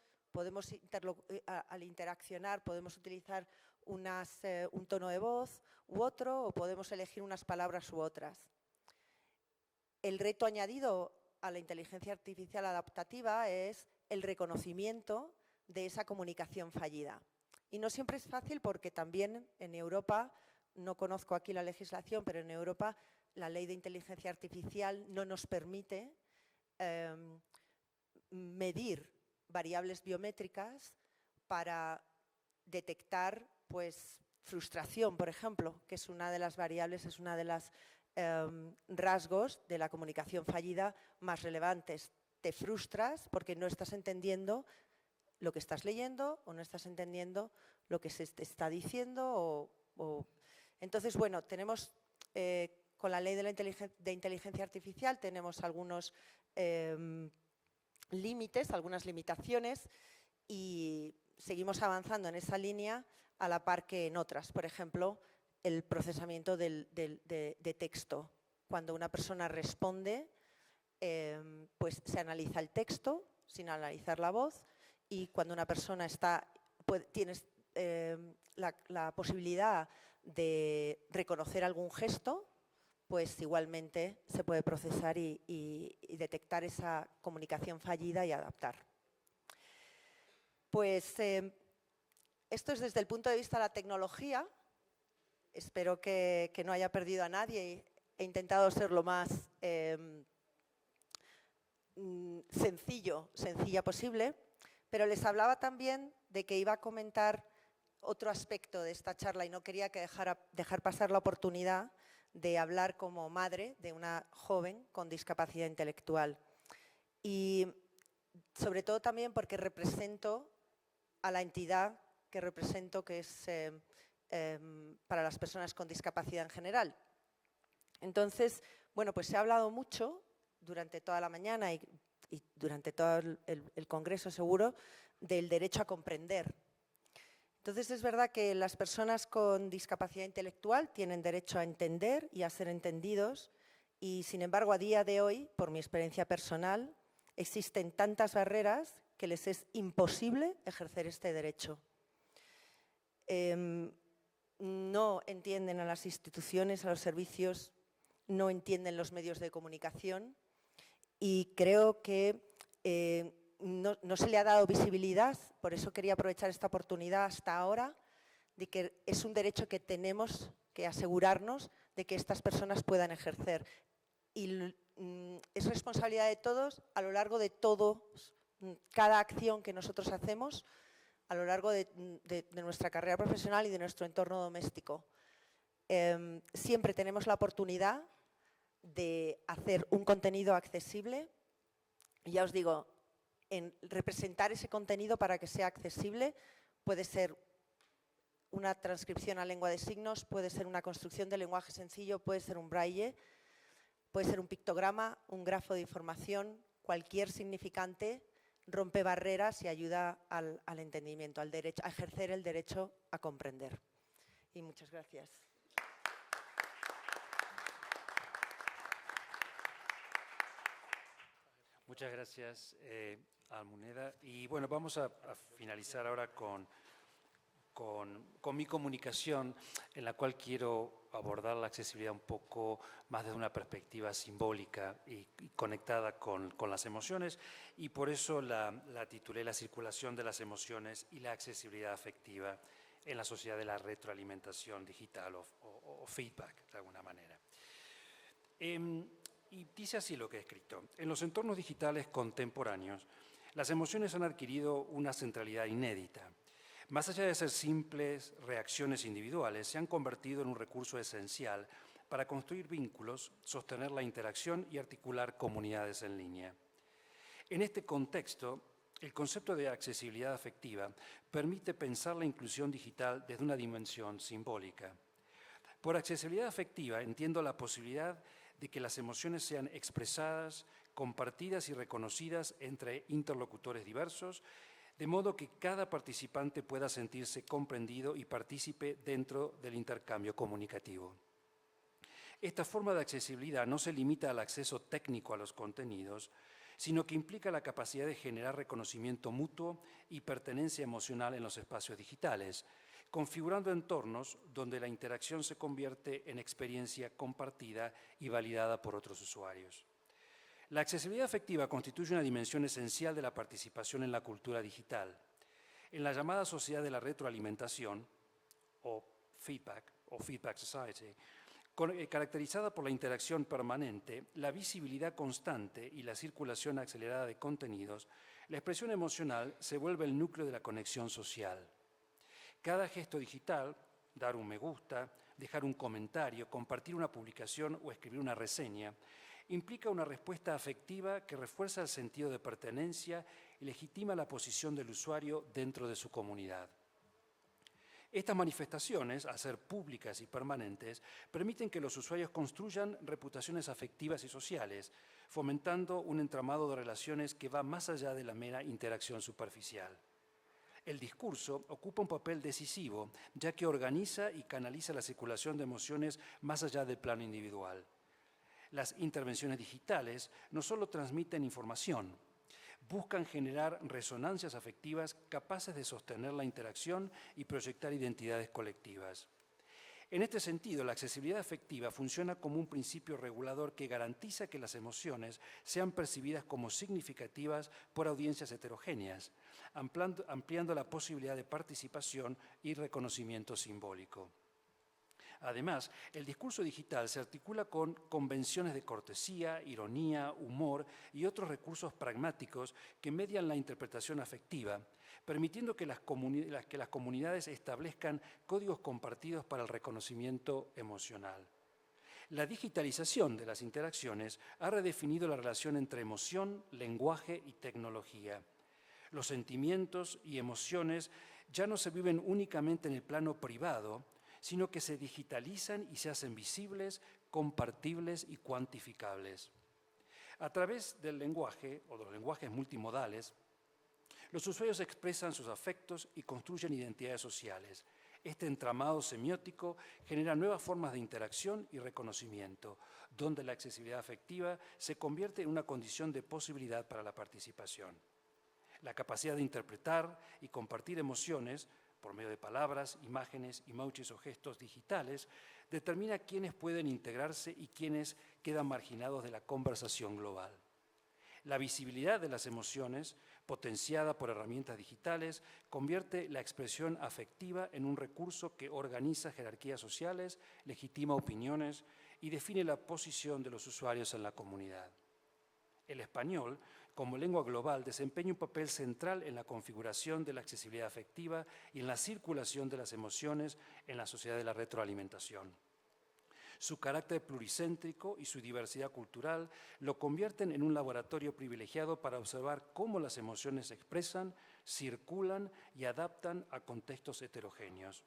Al interaccionar podemos utilizar un tono de voz u otro, o podemos elegir unas palabras u otras. El reto añadido a la inteligencia artificial adaptativa es el reconocimiento de esa comunicación fallida. Y no siempre es fácil, porque también en Europa, no conozco aquí la legislación, pero en Europa la ley de inteligencia artificial no nos permite medir variables biométricas para detectar frustración, por ejemplo, que es una de las variables, es una de los rasgos de la comunicación fallida más relevantes. Te frustras porque no estás entendiendo lo que estás leyendo, o no estás entendiendo lo que se te está diciendo. Entonces, bueno, tenemos con la ley de inteligencia artificial tenemos algunos límites, algunas limitaciones, y seguimos avanzando en esa línea a la par que en otras. Por ejemplo, el procesamiento de texto. Cuando una persona responde, pues se analiza el texto sin analizar la voz, y cuando una persona tienes la posibilidad de reconocer algún gesto, pues igualmente se puede procesar y detectar esa comunicación fallida y adaptar. Pues esto es desde el punto de vista de la tecnología. Espero que no haya perdido a nadie. He intentado ser lo más sencilla posible, pero les hablaba también de que iba a comentar otro aspecto de esta charla, y no quería dejar pasar la oportunidad de hablar como madre de una joven con discapacidad intelectual. Y sobre todo también porque represento a la entidad que represento, que es para las personas con discapacidad en general. Entonces, bueno, pues se ha hablado mucho durante toda la mañana y durante todo el congreso, seguro, del derecho a comprender. Entonces, es verdad que las personas con discapacidad intelectual tienen derecho a entender y a ser entendidos, y sin embargo, a día de hoy, por mi experiencia personal, existen tantas barreras que les es imposible ejercer este derecho. No entienden a las instituciones, a los servicios, no entienden los medios de comunicación, y creo que no se le ha dado visibilidad. Por eso quería aprovechar esta oportunidad hasta ahora, de que es un derecho que tenemos que asegurarnos de que estas personas puedan ejercer. Y es responsabilidad de todos, a lo largo de cada acción que nosotros hacemos, a lo largo de nuestra carrera profesional y de nuestro entorno doméstico. Siempre tenemos la oportunidad de hacer un contenido accesible. Y ya os digo, en representar ese contenido para que sea accesible puede ser una transcripción a lengua de signos, puede ser una construcción de lenguaje sencillo, puede ser un braille, puede ser un pictograma, un grafo de información, cualquier significante rompe barreras y ayuda al entendimiento, al derecho, a ejercer el derecho a comprender. Y muchas gracias. Muchas gracias, Almuneda. Y bueno, vamos a finalizar ahora con mi comunicación, en la cual quiero abordar la accesibilidad un poco más desde una perspectiva simbólica y conectada con las emociones, y por eso la titulé La circulación de las emociones y la accesibilidad afectiva en la sociedad de la retroalimentación digital o feedback, de alguna manera. Y dice así lo que he escrito. En los entornos digitales contemporáneos, las emociones han adquirido una centralidad inédita. Más allá de ser simples reacciones individuales, se han convertido en un recurso esencial para construir vínculos, sostener la interacción y articular comunidades en línea. En este contexto, el concepto de accesibilidad afectiva permite pensar la inclusión digital desde una dimensión simbólica. Por accesibilidad afectiva entiendo la posibilidad de que las emociones sean expresadas, compartidas y reconocidas entre interlocutores diversos, de modo que cada participante pueda sentirse comprendido y partícipe dentro del intercambio comunicativo. Esta forma de accesibilidad no se limita al acceso técnico a los contenidos, sino que implica la capacidad de generar reconocimiento mutuo y pertenencia emocional en los espacios digitales, configurando entornos donde la interacción se convierte en experiencia compartida y validada por otros usuarios. La accesibilidad afectiva constituye una dimensión esencial de la participación en la cultura digital. En la llamada sociedad de la retroalimentación, o feedback society, caracterizada por la interacción permanente, la visibilidad constante y la circulación acelerada de contenidos, la expresión emocional se vuelve el núcleo de la conexión social. Cada gesto digital, dar un me gusta, dejar un comentario, compartir una publicación o escribir una reseña, implica una respuesta afectiva que refuerza el sentido de pertenencia y legitima la posición del usuario dentro de su comunidad. Estas manifestaciones, al ser públicas y permanentes, permiten que los usuarios construyan reputaciones afectivas y sociales, fomentando un entramado de relaciones que va más allá de la mera interacción superficial. El discurso ocupa un papel decisivo, ya que organiza y canaliza la circulación de emociones más allá del plano individual. Las intervenciones digitales no solo transmiten información, buscan generar resonancias afectivas capaces de sostener la interacción y proyectar identidades colectivas. En este sentido, la accesibilidad afectiva funciona como un principio regulador que garantiza que las emociones sean percibidas como significativas por audiencias heterogéneas, ampliando la posibilidad de participación y reconocimiento simbólico. Además, el discurso digital se articula con convenciones de cortesía, ironía, humor y otros recursos pragmáticos que median la interpretación afectiva, permitiendo que las comunidades establezcan códigos compartidos para el reconocimiento emocional. La digitalización de las interacciones ha redefinido la relación entre emoción, lenguaje y tecnología. Los sentimientos y emociones ya no se viven únicamente en el plano privado, sino que se digitalizan y se hacen visibles, compartibles y cuantificables. A través del lenguaje o de los lenguajes multimodales, los usuarios expresan sus afectos y construyen identidades sociales. Este entramado semiótico genera nuevas formas de interacción y reconocimiento, donde la accesibilidad afectiva se convierte en una condición de posibilidad para la participación. La capacidad de interpretar y compartir emociones por medio de palabras, imágenes, emojis o gestos digitales, determina quiénes pueden integrarse y quiénes quedan marginados de la conversación global. La visibilidad de las emociones, potenciada por herramientas digitales, convierte la expresión afectiva en un recurso que organiza jerarquías sociales, legitima opiniones y define la posición de los usuarios en la comunidad. El español, como lengua global, desempeña un papel central en la configuración de la accesibilidad afectiva y en la circulación de las emociones en la sociedad de la retroalimentación. Su carácter pluricéntrico y su diversidad cultural lo convierten en un laboratorio privilegiado para observar cómo las emociones se expresan, circulan y adaptan a contextos heterogéneos.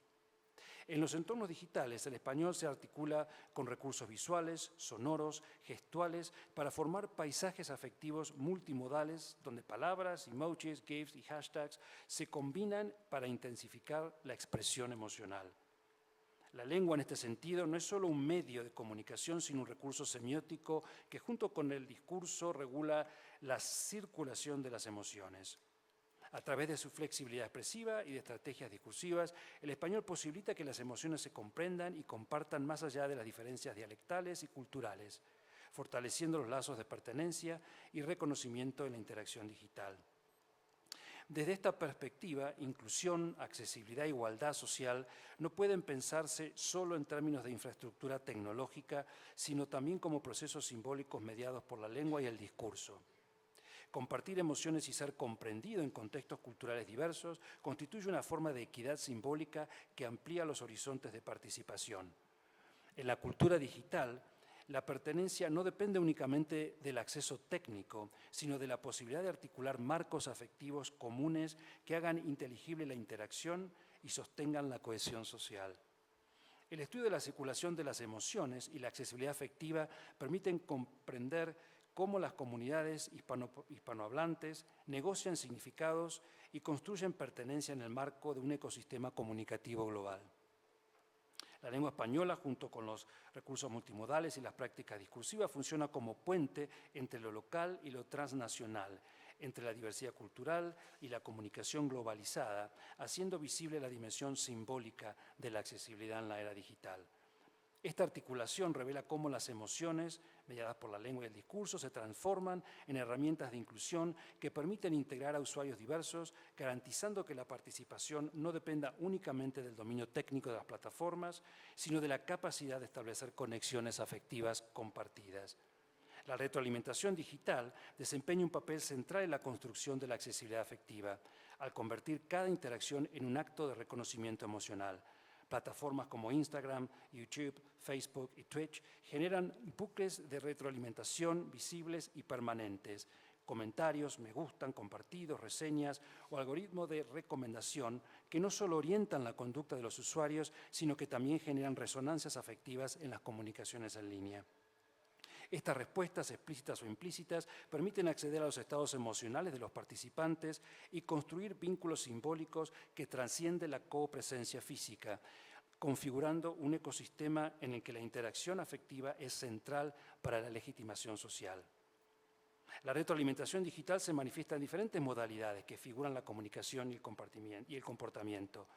En los entornos digitales, el español se articula con recursos visuales, sonoros, gestuales, para formar paisajes afectivos multimodales, donde palabras, emojis, GIFs y hashtags se combinan para intensificar la expresión emocional. La lengua, en este sentido, no es solo un medio de comunicación, sino un recurso semiótico que, junto con el discurso, regula la circulación de las emociones. A través de su flexibilidad expresiva y de estrategias discursivas, el español posibilita que las emociones se comprendan y compartan más allá de las diferencias dialectales y culturales, fortaleciendo los lazos de pertenencia y reconocimiento en la interacción digital. Desde esta perspectiva, inclusión, accesibilidad e igualdad social no pueden pensarse solo en términos de infraestructura tecnológica, sino también como procesos simbólicos mediados por la lengua y el discurso. Compartir emociones y ser comprendido en contextos culturales diversos constituye una forma de equidad simbólica que amplía los horizontes de participación. En la cultura digital, la pertenencia no depende únicamente del acceso técnico, sino de la posibilidad de articular marcos afectivos comunes que hagan inteligible la interacción y sostengan la cohesión social. El estudio de la circulación de las emociones y la accesibilidad afectiva permiten comprender cómo las comunidades hispanohablantes negocian significados y construyen pertenencia en el marco de un ecosistema comunicativo global. La lengua española, junto con los recursos multimodales y las prácticas discursivas, funciona como puente entre lo local y lo transnacional, entre la diversidad cultural y la comunicación globalizada, haciendo visible la dimensión simbólica de la accesibilidad en la era digital. Esta articulación revela cómo las emociones, mediadas por la lengua y el discurso, se transforman en herramientas de inclusión que permiten integrar a usuarios diversos, garantizando que la participación no dependa únicamente del dominio técnico de las plataformas, sino de la capacidad de establecer conexiones afectivas compartidas. La retroalimentación digital desempeña un papel central en la construcción de la accesibilidad afectiva, al convertir cada interacción en un acto de reconocimiento emocional. Plataformas como Instagram, YouTube, Facebook y Twitch generan bucles de retroalimentación visibles y permanentes. Comentarios, me gustan, compartidos, reseñas o algoritmos de recomendación que no solo orientan la conducta de los usuarios, sino que también generan resonancias afectivas en las comunicaciones en línea. Estas respuestas, explícitas o implícitas, permiten acceder a los estados emocionales de los participantes y construir vínculos simbólicos que trascienden la copresencia física, configurando un ecosistema en el que la interacción afectiva es central para la legitimación social. La retroalimentación digital se manifiesta en diferentes modalidades que figuran la comunicación y el comportamiento.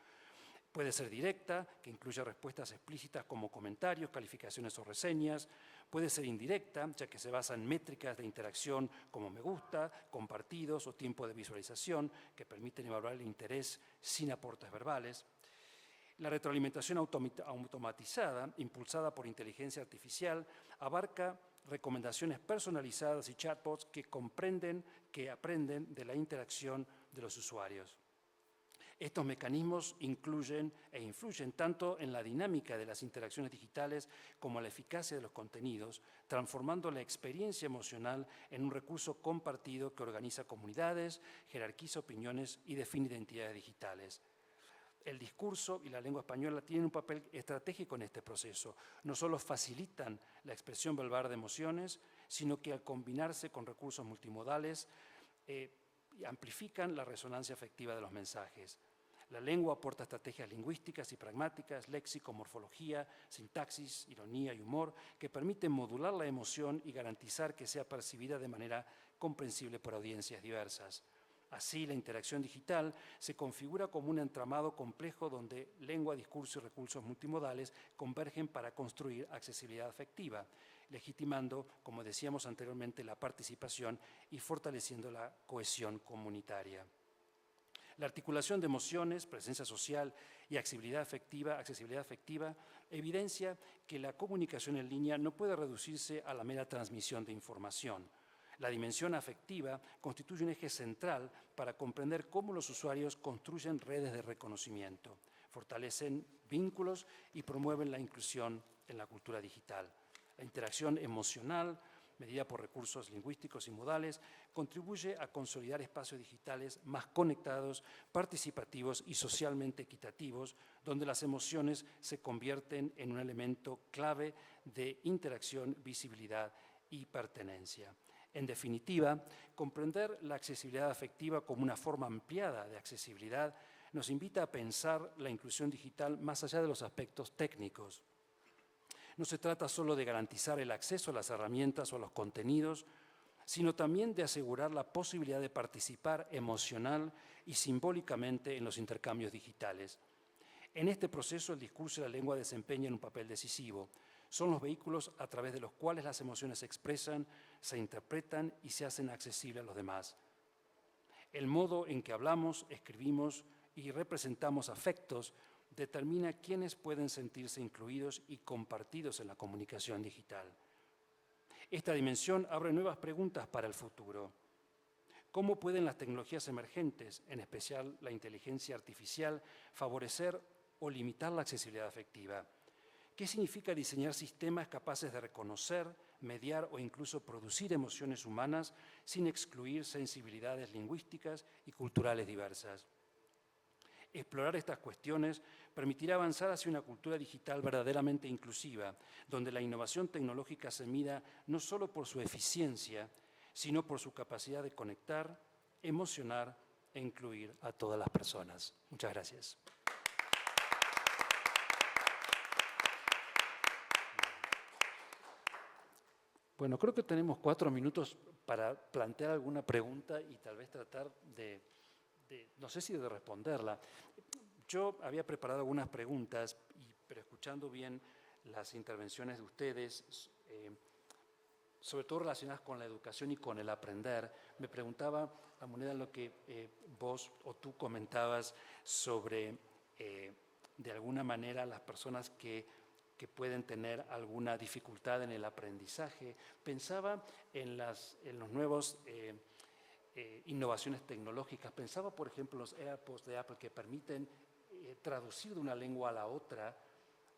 Puede ser directa, que incluye respuestas explícitas como comentarios, calificaciones o reseñas. Puede ser indirecta, ya que se basa en métricas de interacción como me gusta, compartidos o tiempo de visualización, que permiten evaluar el interés sin aportes verbales. La retroalimentación automatizada, impulsada por inteligencia artificial, abarca recomendaciones personalizadas y chatbots que aprenden de la interacción de los usuarios. Estos mecanismos incluyen e influyen tanto en la dinámica de las interacciones digitales como en la eficacia de los contenidos, transformando la experiencia emocional en un recurso compartido que organiza comunidades, jerarquiza opiniones y define identidades digitales. El discurso y la lengua española tienen un papel estratégico en este proceso. No solo facilitan la expresión verbal de emociones, sino que al combinarse con recursos multimodales, amplifican la resonancia afectiva de los mensajes. La lengua aporta estrategias lingüísticas y pragmáticas, léxico, morfología, sintaxis, ironía y humor, que permiten modular la emoción y garantizar que sea percibida de manera comprensible por audiencias diversas. Así, la interacción digital se configura como un entramado complejo donde lengua, discurso y recursos multimodales convergen para construir accesibilidad afectiva, legitimando, como decíamos anteriormente, la participación y fortaleciendo la cohesión comunitaria. La articulación de emociones, presencia social y accesibilidad afectiva evidencia que la comunicación en línea no puede reducirse a la mera transmisión de información. La dimensión afectiva constituye un eje central para comprender cómo los usuarios construyen redes de reconocimiento, fortalecen vínculos y promueven la inclusión en la cultura digital. La interacción emocional, medida por recursos lingüísticos y modales, contribuye a consolidar espacios digitales más conectados, participativos y socialmente equitativos, donde las emociones se convierten en un elemento clave de interacción, visibilidad y pertenencia. En definitiva, comprender la accesibilidad afectiva como una forma ampliada de accesibilidad nos invita a pensar la inclusión digital más allá de los aspectos técnicos. No se trata solo de garantizar el acceso a las herramientas o a los contenidos, sino también de asegurar la posibilidad de participar emocional y simbólicamente en los intercambios digitales. En este proceso, el discurso y la lengua desempeñan un papel decisivo. Son los vehículos a través de los cuales las emociones se expresan, se interpretan y se hacen accesibles a los demás. El modo en que hablamos, escribimos y representamos afectos determina quiénes pueden sentirse incluidos y compartidos en la comunicación digital. Esta dimensión abre nuevas preguntas para el futuro. ¿Cómo pueden las tecnologías emergentes, en especial la inteligencia artificial, favorecer o limitar la accesibilidad afectiva? ¿Qué significa diseñar sistemas capaces de reconocer, mediar o incluso producir emociones humanas sin excluir sensibilidades lingüísticas y culturales diversas? Explorar estas cuestiones permitirá avanzar hacia una cultura digital verdaderamente inclusiva, donde la innovación tecnológica se mida no solo por su eficiencia, sino por su capacidad de conectar, emocionar e incluir a todas las personas. Muchas gracias. Bueno, creo que tenemos 4 minutos para plantear alguna pregunta y tal vez tratar no sé si de responderla. Yo había preparado algunas preguntas, pero escuchando bien las intervenciones de ustedes, sobre todo relacionadas con la educación y con el aprender, me preguntaba, a moneda en lo que vos o tú comentabas sobre, de alguna manera, las personas que pueden tener alguna dificultad en el aprendizaje. Pensaba en los nuevos innovaciones tecnológicas. Pensaba, por ejemplo, en los AirPods de Apple que permiten traducir de una lengua a la otra,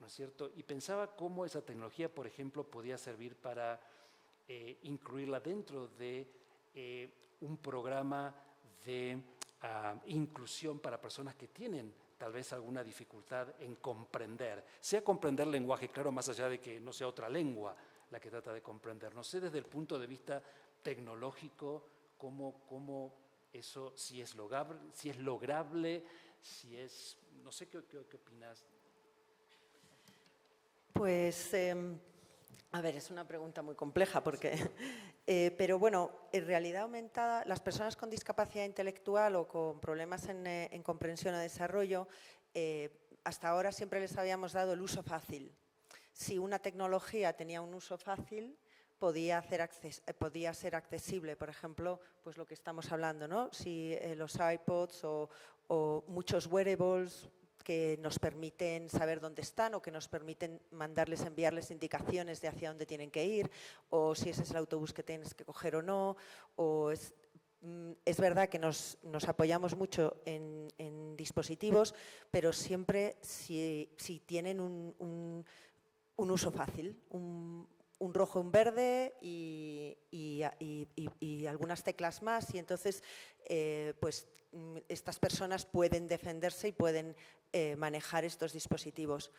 ¿no es cierto? Y pensaba cómo esa tecnología, por ejemplo, podía servir para incluirla dentro de un programa de inclusión para personas que tienen tal vez alguna dificultad en comprender, sea comprender lenguaje, claro, más allá de que no sea otra lengua la que trata de comprender. No sé desde el punto de vista tecnológico cómo eso, si es lograble, no sé qué opinas. Pues, a ver, es una pregunta muy compleja porque, pero bueno, en realidad aumentada, las personas con discapacidad intelectual o con problemas en comprensión o desarrollo, hasta ahora siempre les habíamos dado el uso fácil. Si una tecnología tenía un uso fácil, podía ser accesible, por ejemplo, pues lo que estamos hablando, ¿no? Si los iPods o muchos wearables que nos permiten saber dónde están o que nos permiten enviarles indicaciones de hacia dónde tienen que ir, o si ese es el autobús que tienes que coger o no, o es verdad que nos apoyamos mucho en dispositivos, pero siempre si tienen un uso fácil, un rojo, un verde y algunas teclas más, y entonces pues estas personas pueden defenderse y pueden manejar estos dispositivos.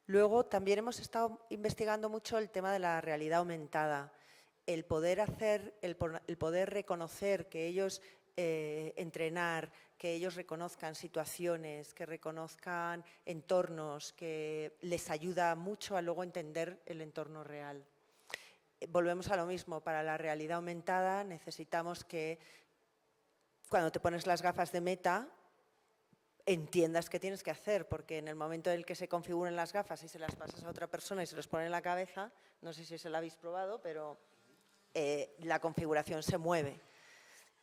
Luego también hemos estado investigando mucho el tema de la realidad aumentada, el poder reconocer que ellos entrenar, que ellos reconozcan situaciones, que reconozcan entornos, que les ayuda mucho a luego entender el entorno real. Volvemos a lo mismo, para la realidad aumentada necesitamos que cuando te pones las gafas de Meta entiendas qué tienes que hacer, porque en el momento en el que se configuren las gafas y se las pasas a otra persona y se las pone en la cabeza, no sé si se la habéis probado, pero la configuración se mueve.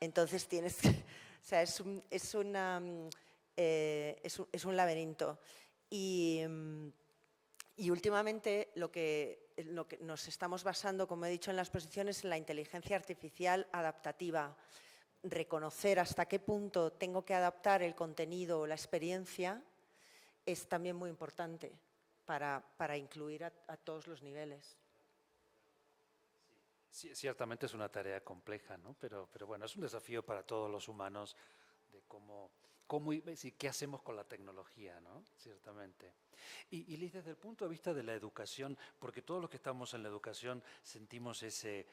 Entonces tienes que, o sea, es un laberinto. Y Y últimamente lo que nos estamos basando, como he dicho en la exposición, es en la inteligencia artificial adaptativa. Reconocer hasta qué punto tengo que adaptar el contenido o la experiencia es también muy importante para incluir a todos los niveles. Sí, ciertamente es una tarea compleja, ¿no? Pero bueno, es un desafío para todos los humanos de qué hacemos con la tecnología, ¿no? Ciertamente. Y Liz, desde el punto de vista de la educación, porque todos los que estamos en la educación sentimos ese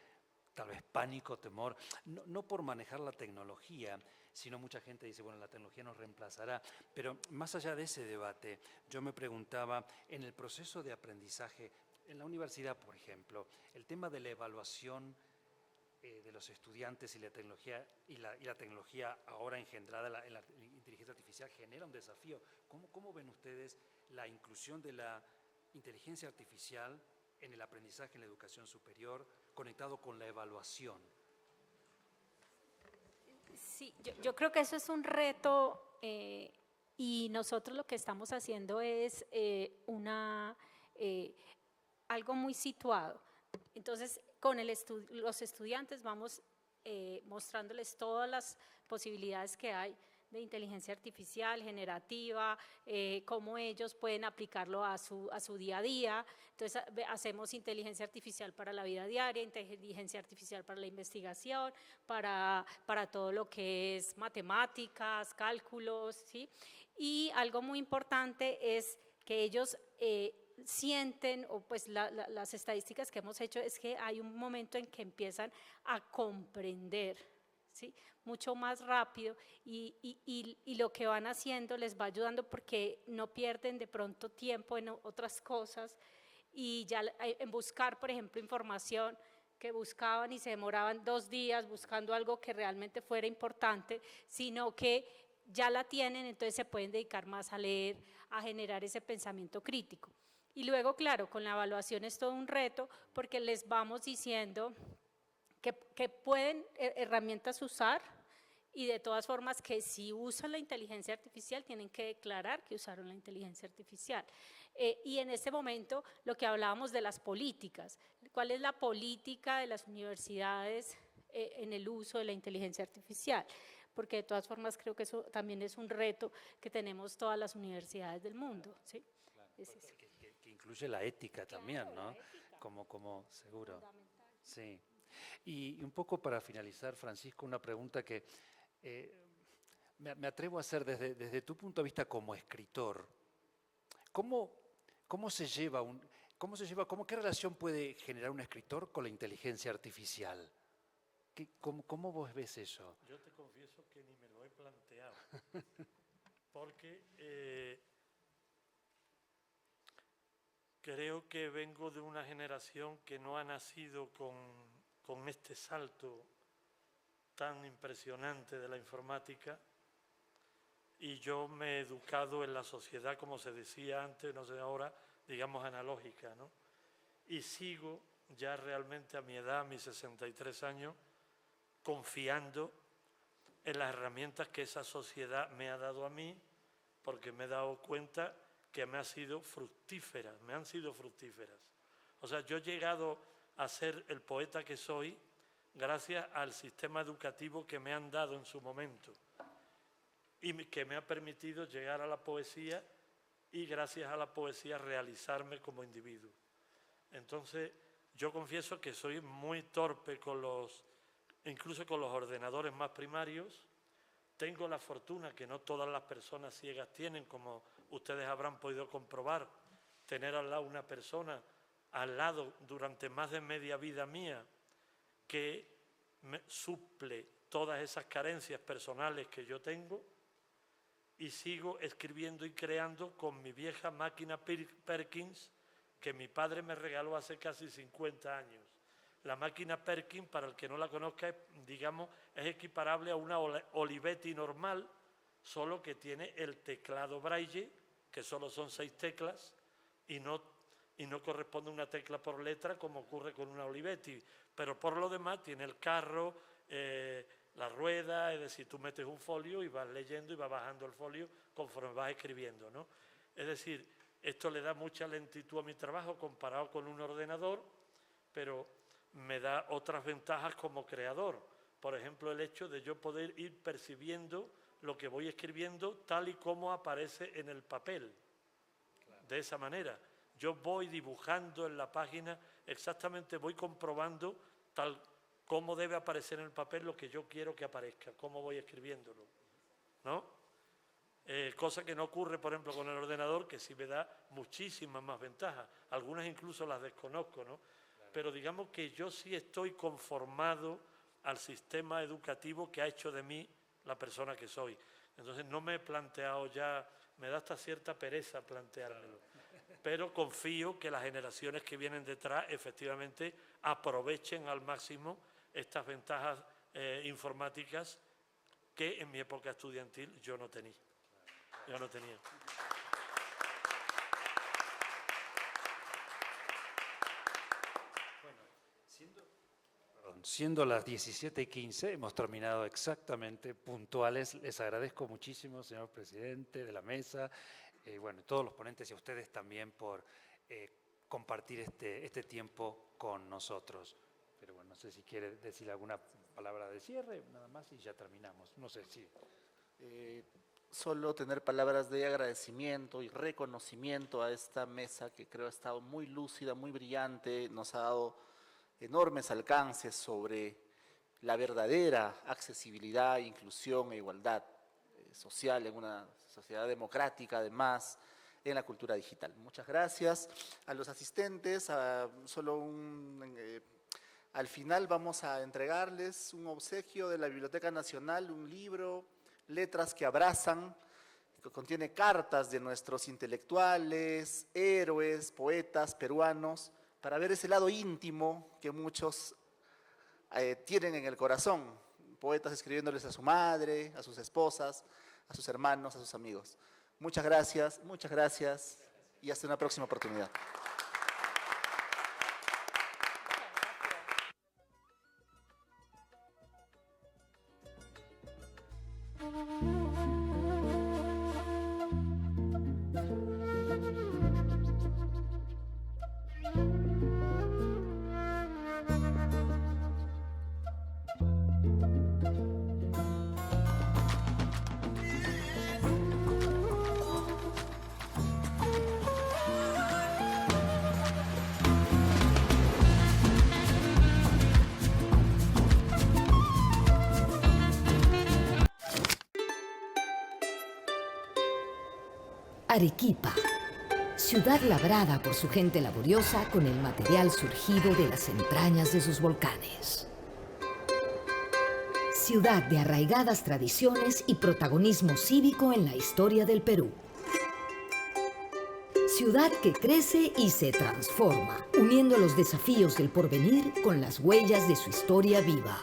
tal vez pánico, temor, no por manejar la tecnología, sino mucha gente dice, bueno, la tecnología nos reemplazará. Pero más allá de ese debate, yo me preguntaba, en el proceso de aprendizaje, en la universidad, por ejemplo, el tema de la evaluación de los estudiantes y la tecnología ahora engendrada en la inteligencia artificial genera un desafío. ¿Cómo ven ustedes la inclusión de la inteligencia artificial en el aprendizaje en la educación superior conectado con la evaluación? Sí, yo creo que eso es un reto y nosotros lo que estamos haciendo es algo muy situado. Entonces, con los estudiantes vamos mostrándoles todas las posibilidades que hay de inteligencia artificial, generativa, cómo ellos pueden aplicarlo a su día a día. Entonces, hacemos inteligencia artificial para la vida diaria, inteligencia artificial para la investigación, para todo lo que es matemáticas, cálculos, ¿sí? Y algo muy importante es que ellos sienten, o pues las estadísticas que hemos hecho es que hay un momento en que empiezan a comprender, ¿sí? Mucho más rápido y lo que van haciendo les va ayudando porque no pierden de pronto tiempo en otras cosas y ya en buscar, por ejemplo, información que buscaban y se demoraban 2 días buscando algo que realmente fuera importante, sino que ya la tienen, entonces se pueden dedicar más a leer, a generar ese pensamiento crítico. Y luego, claro, con la evaluación es todo un reto porque les vamos diciendo que pueden herramientas usar y de todas formas que si usan la inteligencia artificial tienen que declarar que usaron la inteligencia artificial. Y en este momento lo que hablábamos de las políticas, ¿cuál es la política de las universidades en el uso de la inteligencia artificial? Porque de todas formas creo que eso también es un reto que tenemos todas las universidades del mundo, ¿sí? Claro, que incluye la ética también, ¿no? Ética. Como seguro. Sí. Y un poco para finalizar, Francisco, una pregunta que me atrevo a hacer desde tu punto de vista como escritor. ¿Qué relación puede generar un escritor con la inteligencia artificial? ¿Cómo vos ves eso? Yo te confieso que ni me lo he planteado, porque creo que vengo de una generación que no ha nacido con este salto tan impresionante de la informática y yo me he educado en la sociedad, como se decía antes, no sé ahora, digamos analógica, ¿no? Y sigo ya realmente a mi edad, a mis 63 años, confiando en las herramientas que esa sociedad me ha dado a mí, porque me he dado cuenta que me han sido fructíferas. O sea, yo he llegado a ser el poeta que soy gracias al sistema educativo que me han dado en su momento y que me ha permitido llegar a la poesía y gracias a la poesía realizarme como individuo. Entonces, yo confieso que soy muy torpe incluso con los ordenadores más primarios. Tengo la fortuna que no todas las personas ciegas tienen, como ustedes habrán podido comprobar, tener al lado una persona, al lado durante más de media vida mía, que me suple todas esas carencias personales que yo tengo y sigo escribiendo y creando con mi vieja máquina Perkins que mi padre me regaló hace casi 50 años. La máquina Perkins, para el que no la conozca, es equiparable a una Olivetti normal, solo que tiene el teclado Braille, que solo son 6 teclas, y no corresponde una tecla por letra como ocurre con una Olivetti. Pero por lo demás tiene el carro, la rueda, es decir, tú metes un folio y vas leyendo y vas bajando el folio conforme vas escribiendo, ¿no? Es decir, Esto le da mucha lentitud a mi trabajo comparado con un ordenador, pero me da otras ventajas como creador. Por ejemplo, el hecho de yo poder ir percibiendo lo que voy escribiendo tal y como aparece en el papel. De esa manera, yo voy dibujando en la página, exactamente voy comprobando tal como debe aparecer en el papel lo que yo quiero que aparezca, cómo voy escribiéndolo, ¿no? Cosa que no ocurre, por ejemplo, con el ordenador, que sí me da muchísimas más ventajas. Algunas incluso las desconozco, ¿no? Claro. Pero digamos que yo sí estoy conformado al sistema educativo que ha hecho de mí la persona que soy. Entonces no me he planteado ya, me da hasta cierta pereza planteármelo. Claro. Pero confío que las generaciones que vienen detrás efectivamente aprovechen al máximo estas ventajas informáticas que en mi época estudiantil yo no tenía. Yo no tenía. Bueno, siendo las 17:15, hemos terminado exactamente puntuales. Les agradezco muchísimo, señor presidente de la mesa, bueno, todos los ponentes y a ustedes también por compartir este tiempo con nosotros. Pero bueno, no sé si quiere decir alguna palabra de cierre, nada más y ya terminamos. No sé si... Solo tener palabras de agradecimiento y reconocimiento a esta mesa que creo ha estado muy lúcida, muy brillante, nos ha dado enormes alcances sobre la verdadera accesibilidad, inclusión e igualdad social en una sociedad democrática, además, en la cultura digital. Muchas gracias a los asistentes. Al final vamos a entregarles un obsequio de la Biblioteca Nacional, un libro, Letras que abrazan, que contiene cartas de nuestros intelectuales, héroes, poetas peruanos, para ver ese lado íntimo que muchos tienen en el corazón. Poetas escribiéndoles a su madre, a sus esposas, a sus hermanos, a sus amigos. Muchas gracias y hasta una próxima oportunidad. Arequipa, ciudad labrada por su gente laboriosa con el material surgido de las entrañas de sus volcanes. Ciudad de arraigadas tradiciones y protagonismo cívico en la historia del Perú. Ciudad que crece y se transforma, uniendo los desafíos del porvenir con las huellas de su historia viva.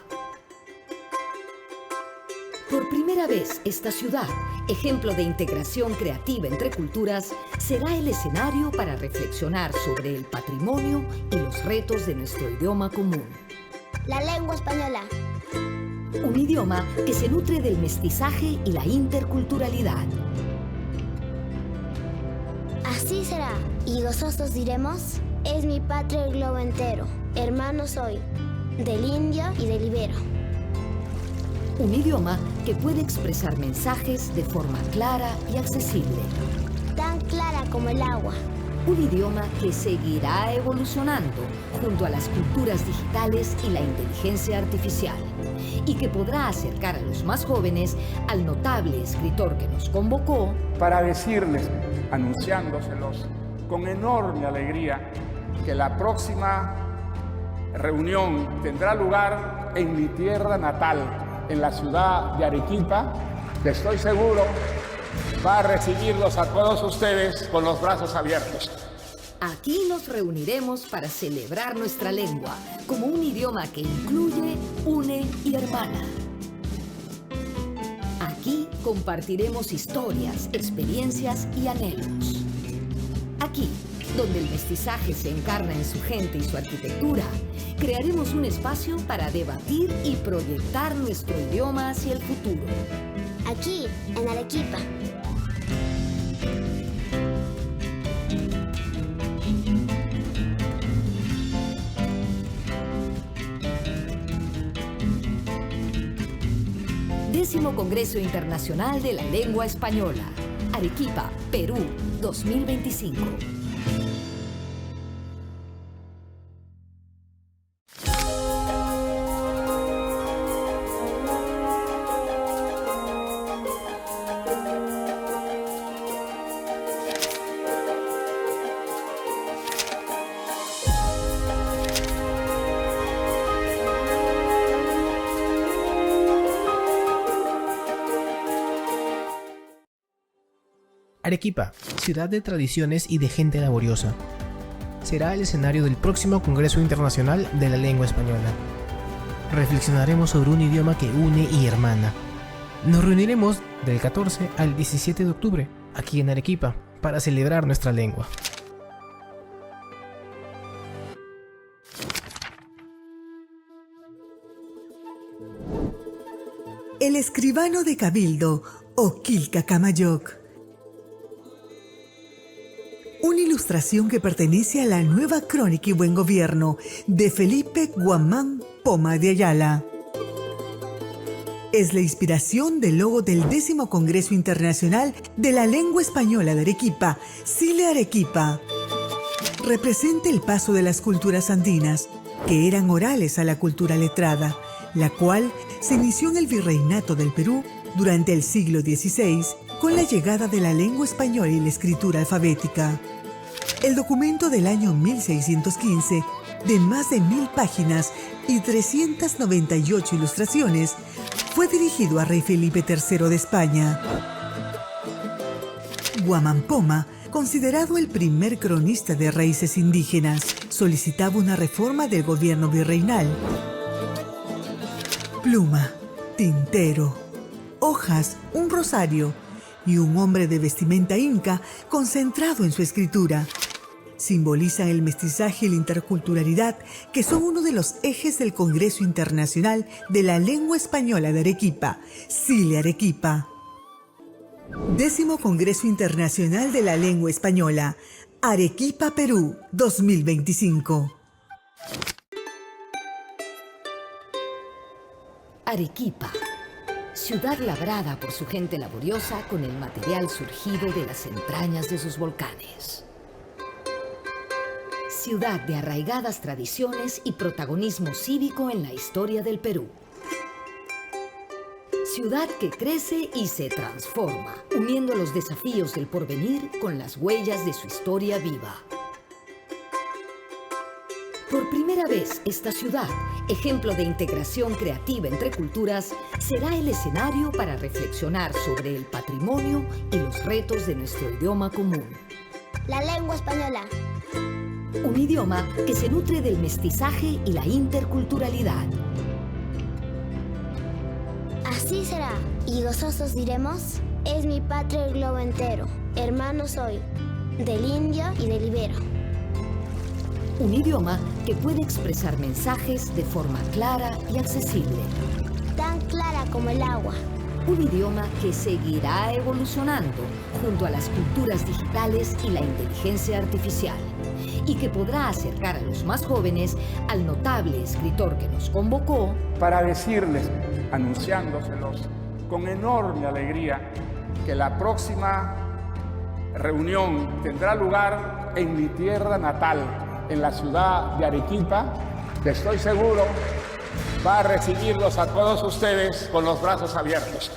Por primera vez, esta ciudad, ejemplo de integración creativa entre culturas, será el escenario para reflexionar sobre el patrimonio y los retos de nuestro idioma común. La lengua española. Un idioma que se nutre del mestizaje y la interculturalidad. Así será. Y nosotros diremos, es mi patria el globo entero. Hermano soy, del indio y del ibero. Un idioma que puede expresar mensajes de forma clara y accesible. Tan clara como el agua. Un idioma que seguirá evolucionando junto a las culturas digitales y la inteligencia artificial. Y que podrá acercar a los más jóvenes al notable escritor que nos convocó para decirles, anunciándoselos con enorme alegría, que la próxima reunión tendrá lugar en mi tierra natal, en la ciudad de Arequipa, que estoy seguro va a recibirlos a todos ustedes con los brazos abiertos. Aquí nos reuniremos para celebrar nuestra lengua como un idioma que incluye, une y hermana. Aquí compartiremos historias, experiencias y anhelos. Aquí, donde el mestizaje se encarna en su gente y su arquitectura, crearemos un espacio para debatir y proyectar nuestro idioma hacia el futuro. Aquí, en Arequipa. Décimo Congreso Internacional de la Lengua Española. Arequipa, Perú, 2025. Arequipa, ciudad de tradiciones y de gente laboriosa, será el escenario del próximo Congreso Internacional de la Lengua Española. Reflexionaremos sobre un idioma que une y hermana. Nos reuniremos del 14 al 17 de octubre, aquí en Arequipa, para celebrar nuestra lengua. El escribano de Cabildo, Oquilca Camayoc. Una ilustración que pertenece a la Nueva Crónica y Buen Gobierno de Felipe Guamán Poma de Ayala. Es la inspiración del logo del 10º Congreso Internacional de la Lengua Española de Arequipa, CILE Arequipa. Representa el paso de las culturas andinas, que eran orales a la cultura letrada, la cual se inició en el Virreinato del Perú durante el siglo XVI con la llegada de la lengua española y la escritura alfabética. El documento del año 1615, de más de 1000 páginas y 398 ilustraciones, fue dirigido a Rey Felipe III de España. Guamán Poma, considerado el primer cronista de raíces indígenas, solicitaba una reforma del gobierno virreinal. Pluma, tintero, hojas, un rosario y un hombre de vestimenta inca concentrado en su escritura. Simbolizan el mestizaje y la interculturalidad, que son uno de los ejes del Congreso Internacional de la Lengua Española de Arequipa, CILE Arequipa. 10º Congreso Internacional de la Lengua Española, Arequipa, Perú, 2025. Arequipa, ciudad labrada por su gente laboriosa con el material surgido de las entrañas de sus volcanes. Ciudad de arraigadas tradiciones y protagonismo cívico en la historia del Perú. Ciudad que crece y se transforma, uniendo los desafíos del porvenir con las huellas de su historia viva. Por primera vez, esta ciudad, ejemplo de integración creativa entre culturas, será el escenario para reflexionar sobre el patrimonio y los retos de nuestro idioma común. La lengua española. Un idioma que se nutre del mestizaje y la interculturalidad. Así será, y gozosos diremos, es mi patria el globo entero, hermano soy, del indio y del ibero. Un idioma que puede expresar mensajes de forma clara y accesible. Tan clara como el agua. Un idioma que seguirá evolucionando junto a las culturas digitales y la inteligencia artificial, y que podrá acercar a los más jóvenes al notable escritor que nos convocó para decirles, anunciándoselos con enorme alegría, que la próxima reunión tendrá lugar en mi tierra natal, en la ciudad de Arequipa, que estoy seguro va a recibirlos a todos ustedes con los brazos abiertos.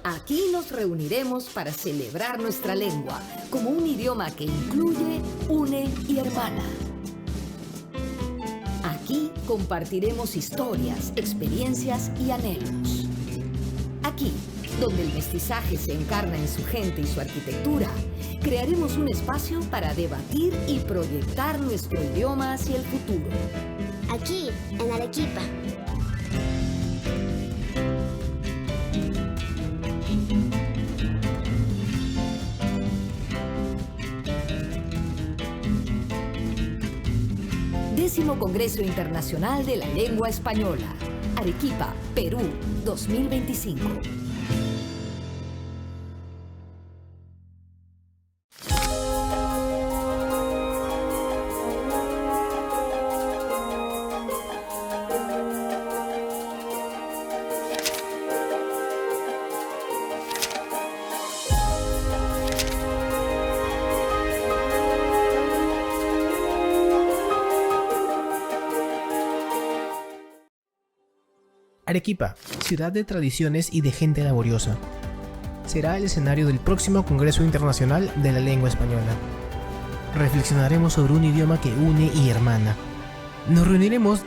Aquí nos reuniremos para celebrar nuestra lengua como un idioma que incluye, une y hermana. Aquí compartiremos historias, experiencias y anhelos. Aquí, donde el mestizaje se encarna en su gente y su arquitectura, crearemos un espacio para debatir y proyectar nuestro idioma hacia el futuro. Aquí, en Arequipa. Décimo Congreso Internacional de la Lengua Española. Arequipa, Perú, 2025. Arequipa, ciudad de tradiciones y de gente laboriosa, será el escenario del próximo Congreso Internacional de la Lengua Española. Reflexionaremos sobre un idioma que une y hermana. Nos reuniremos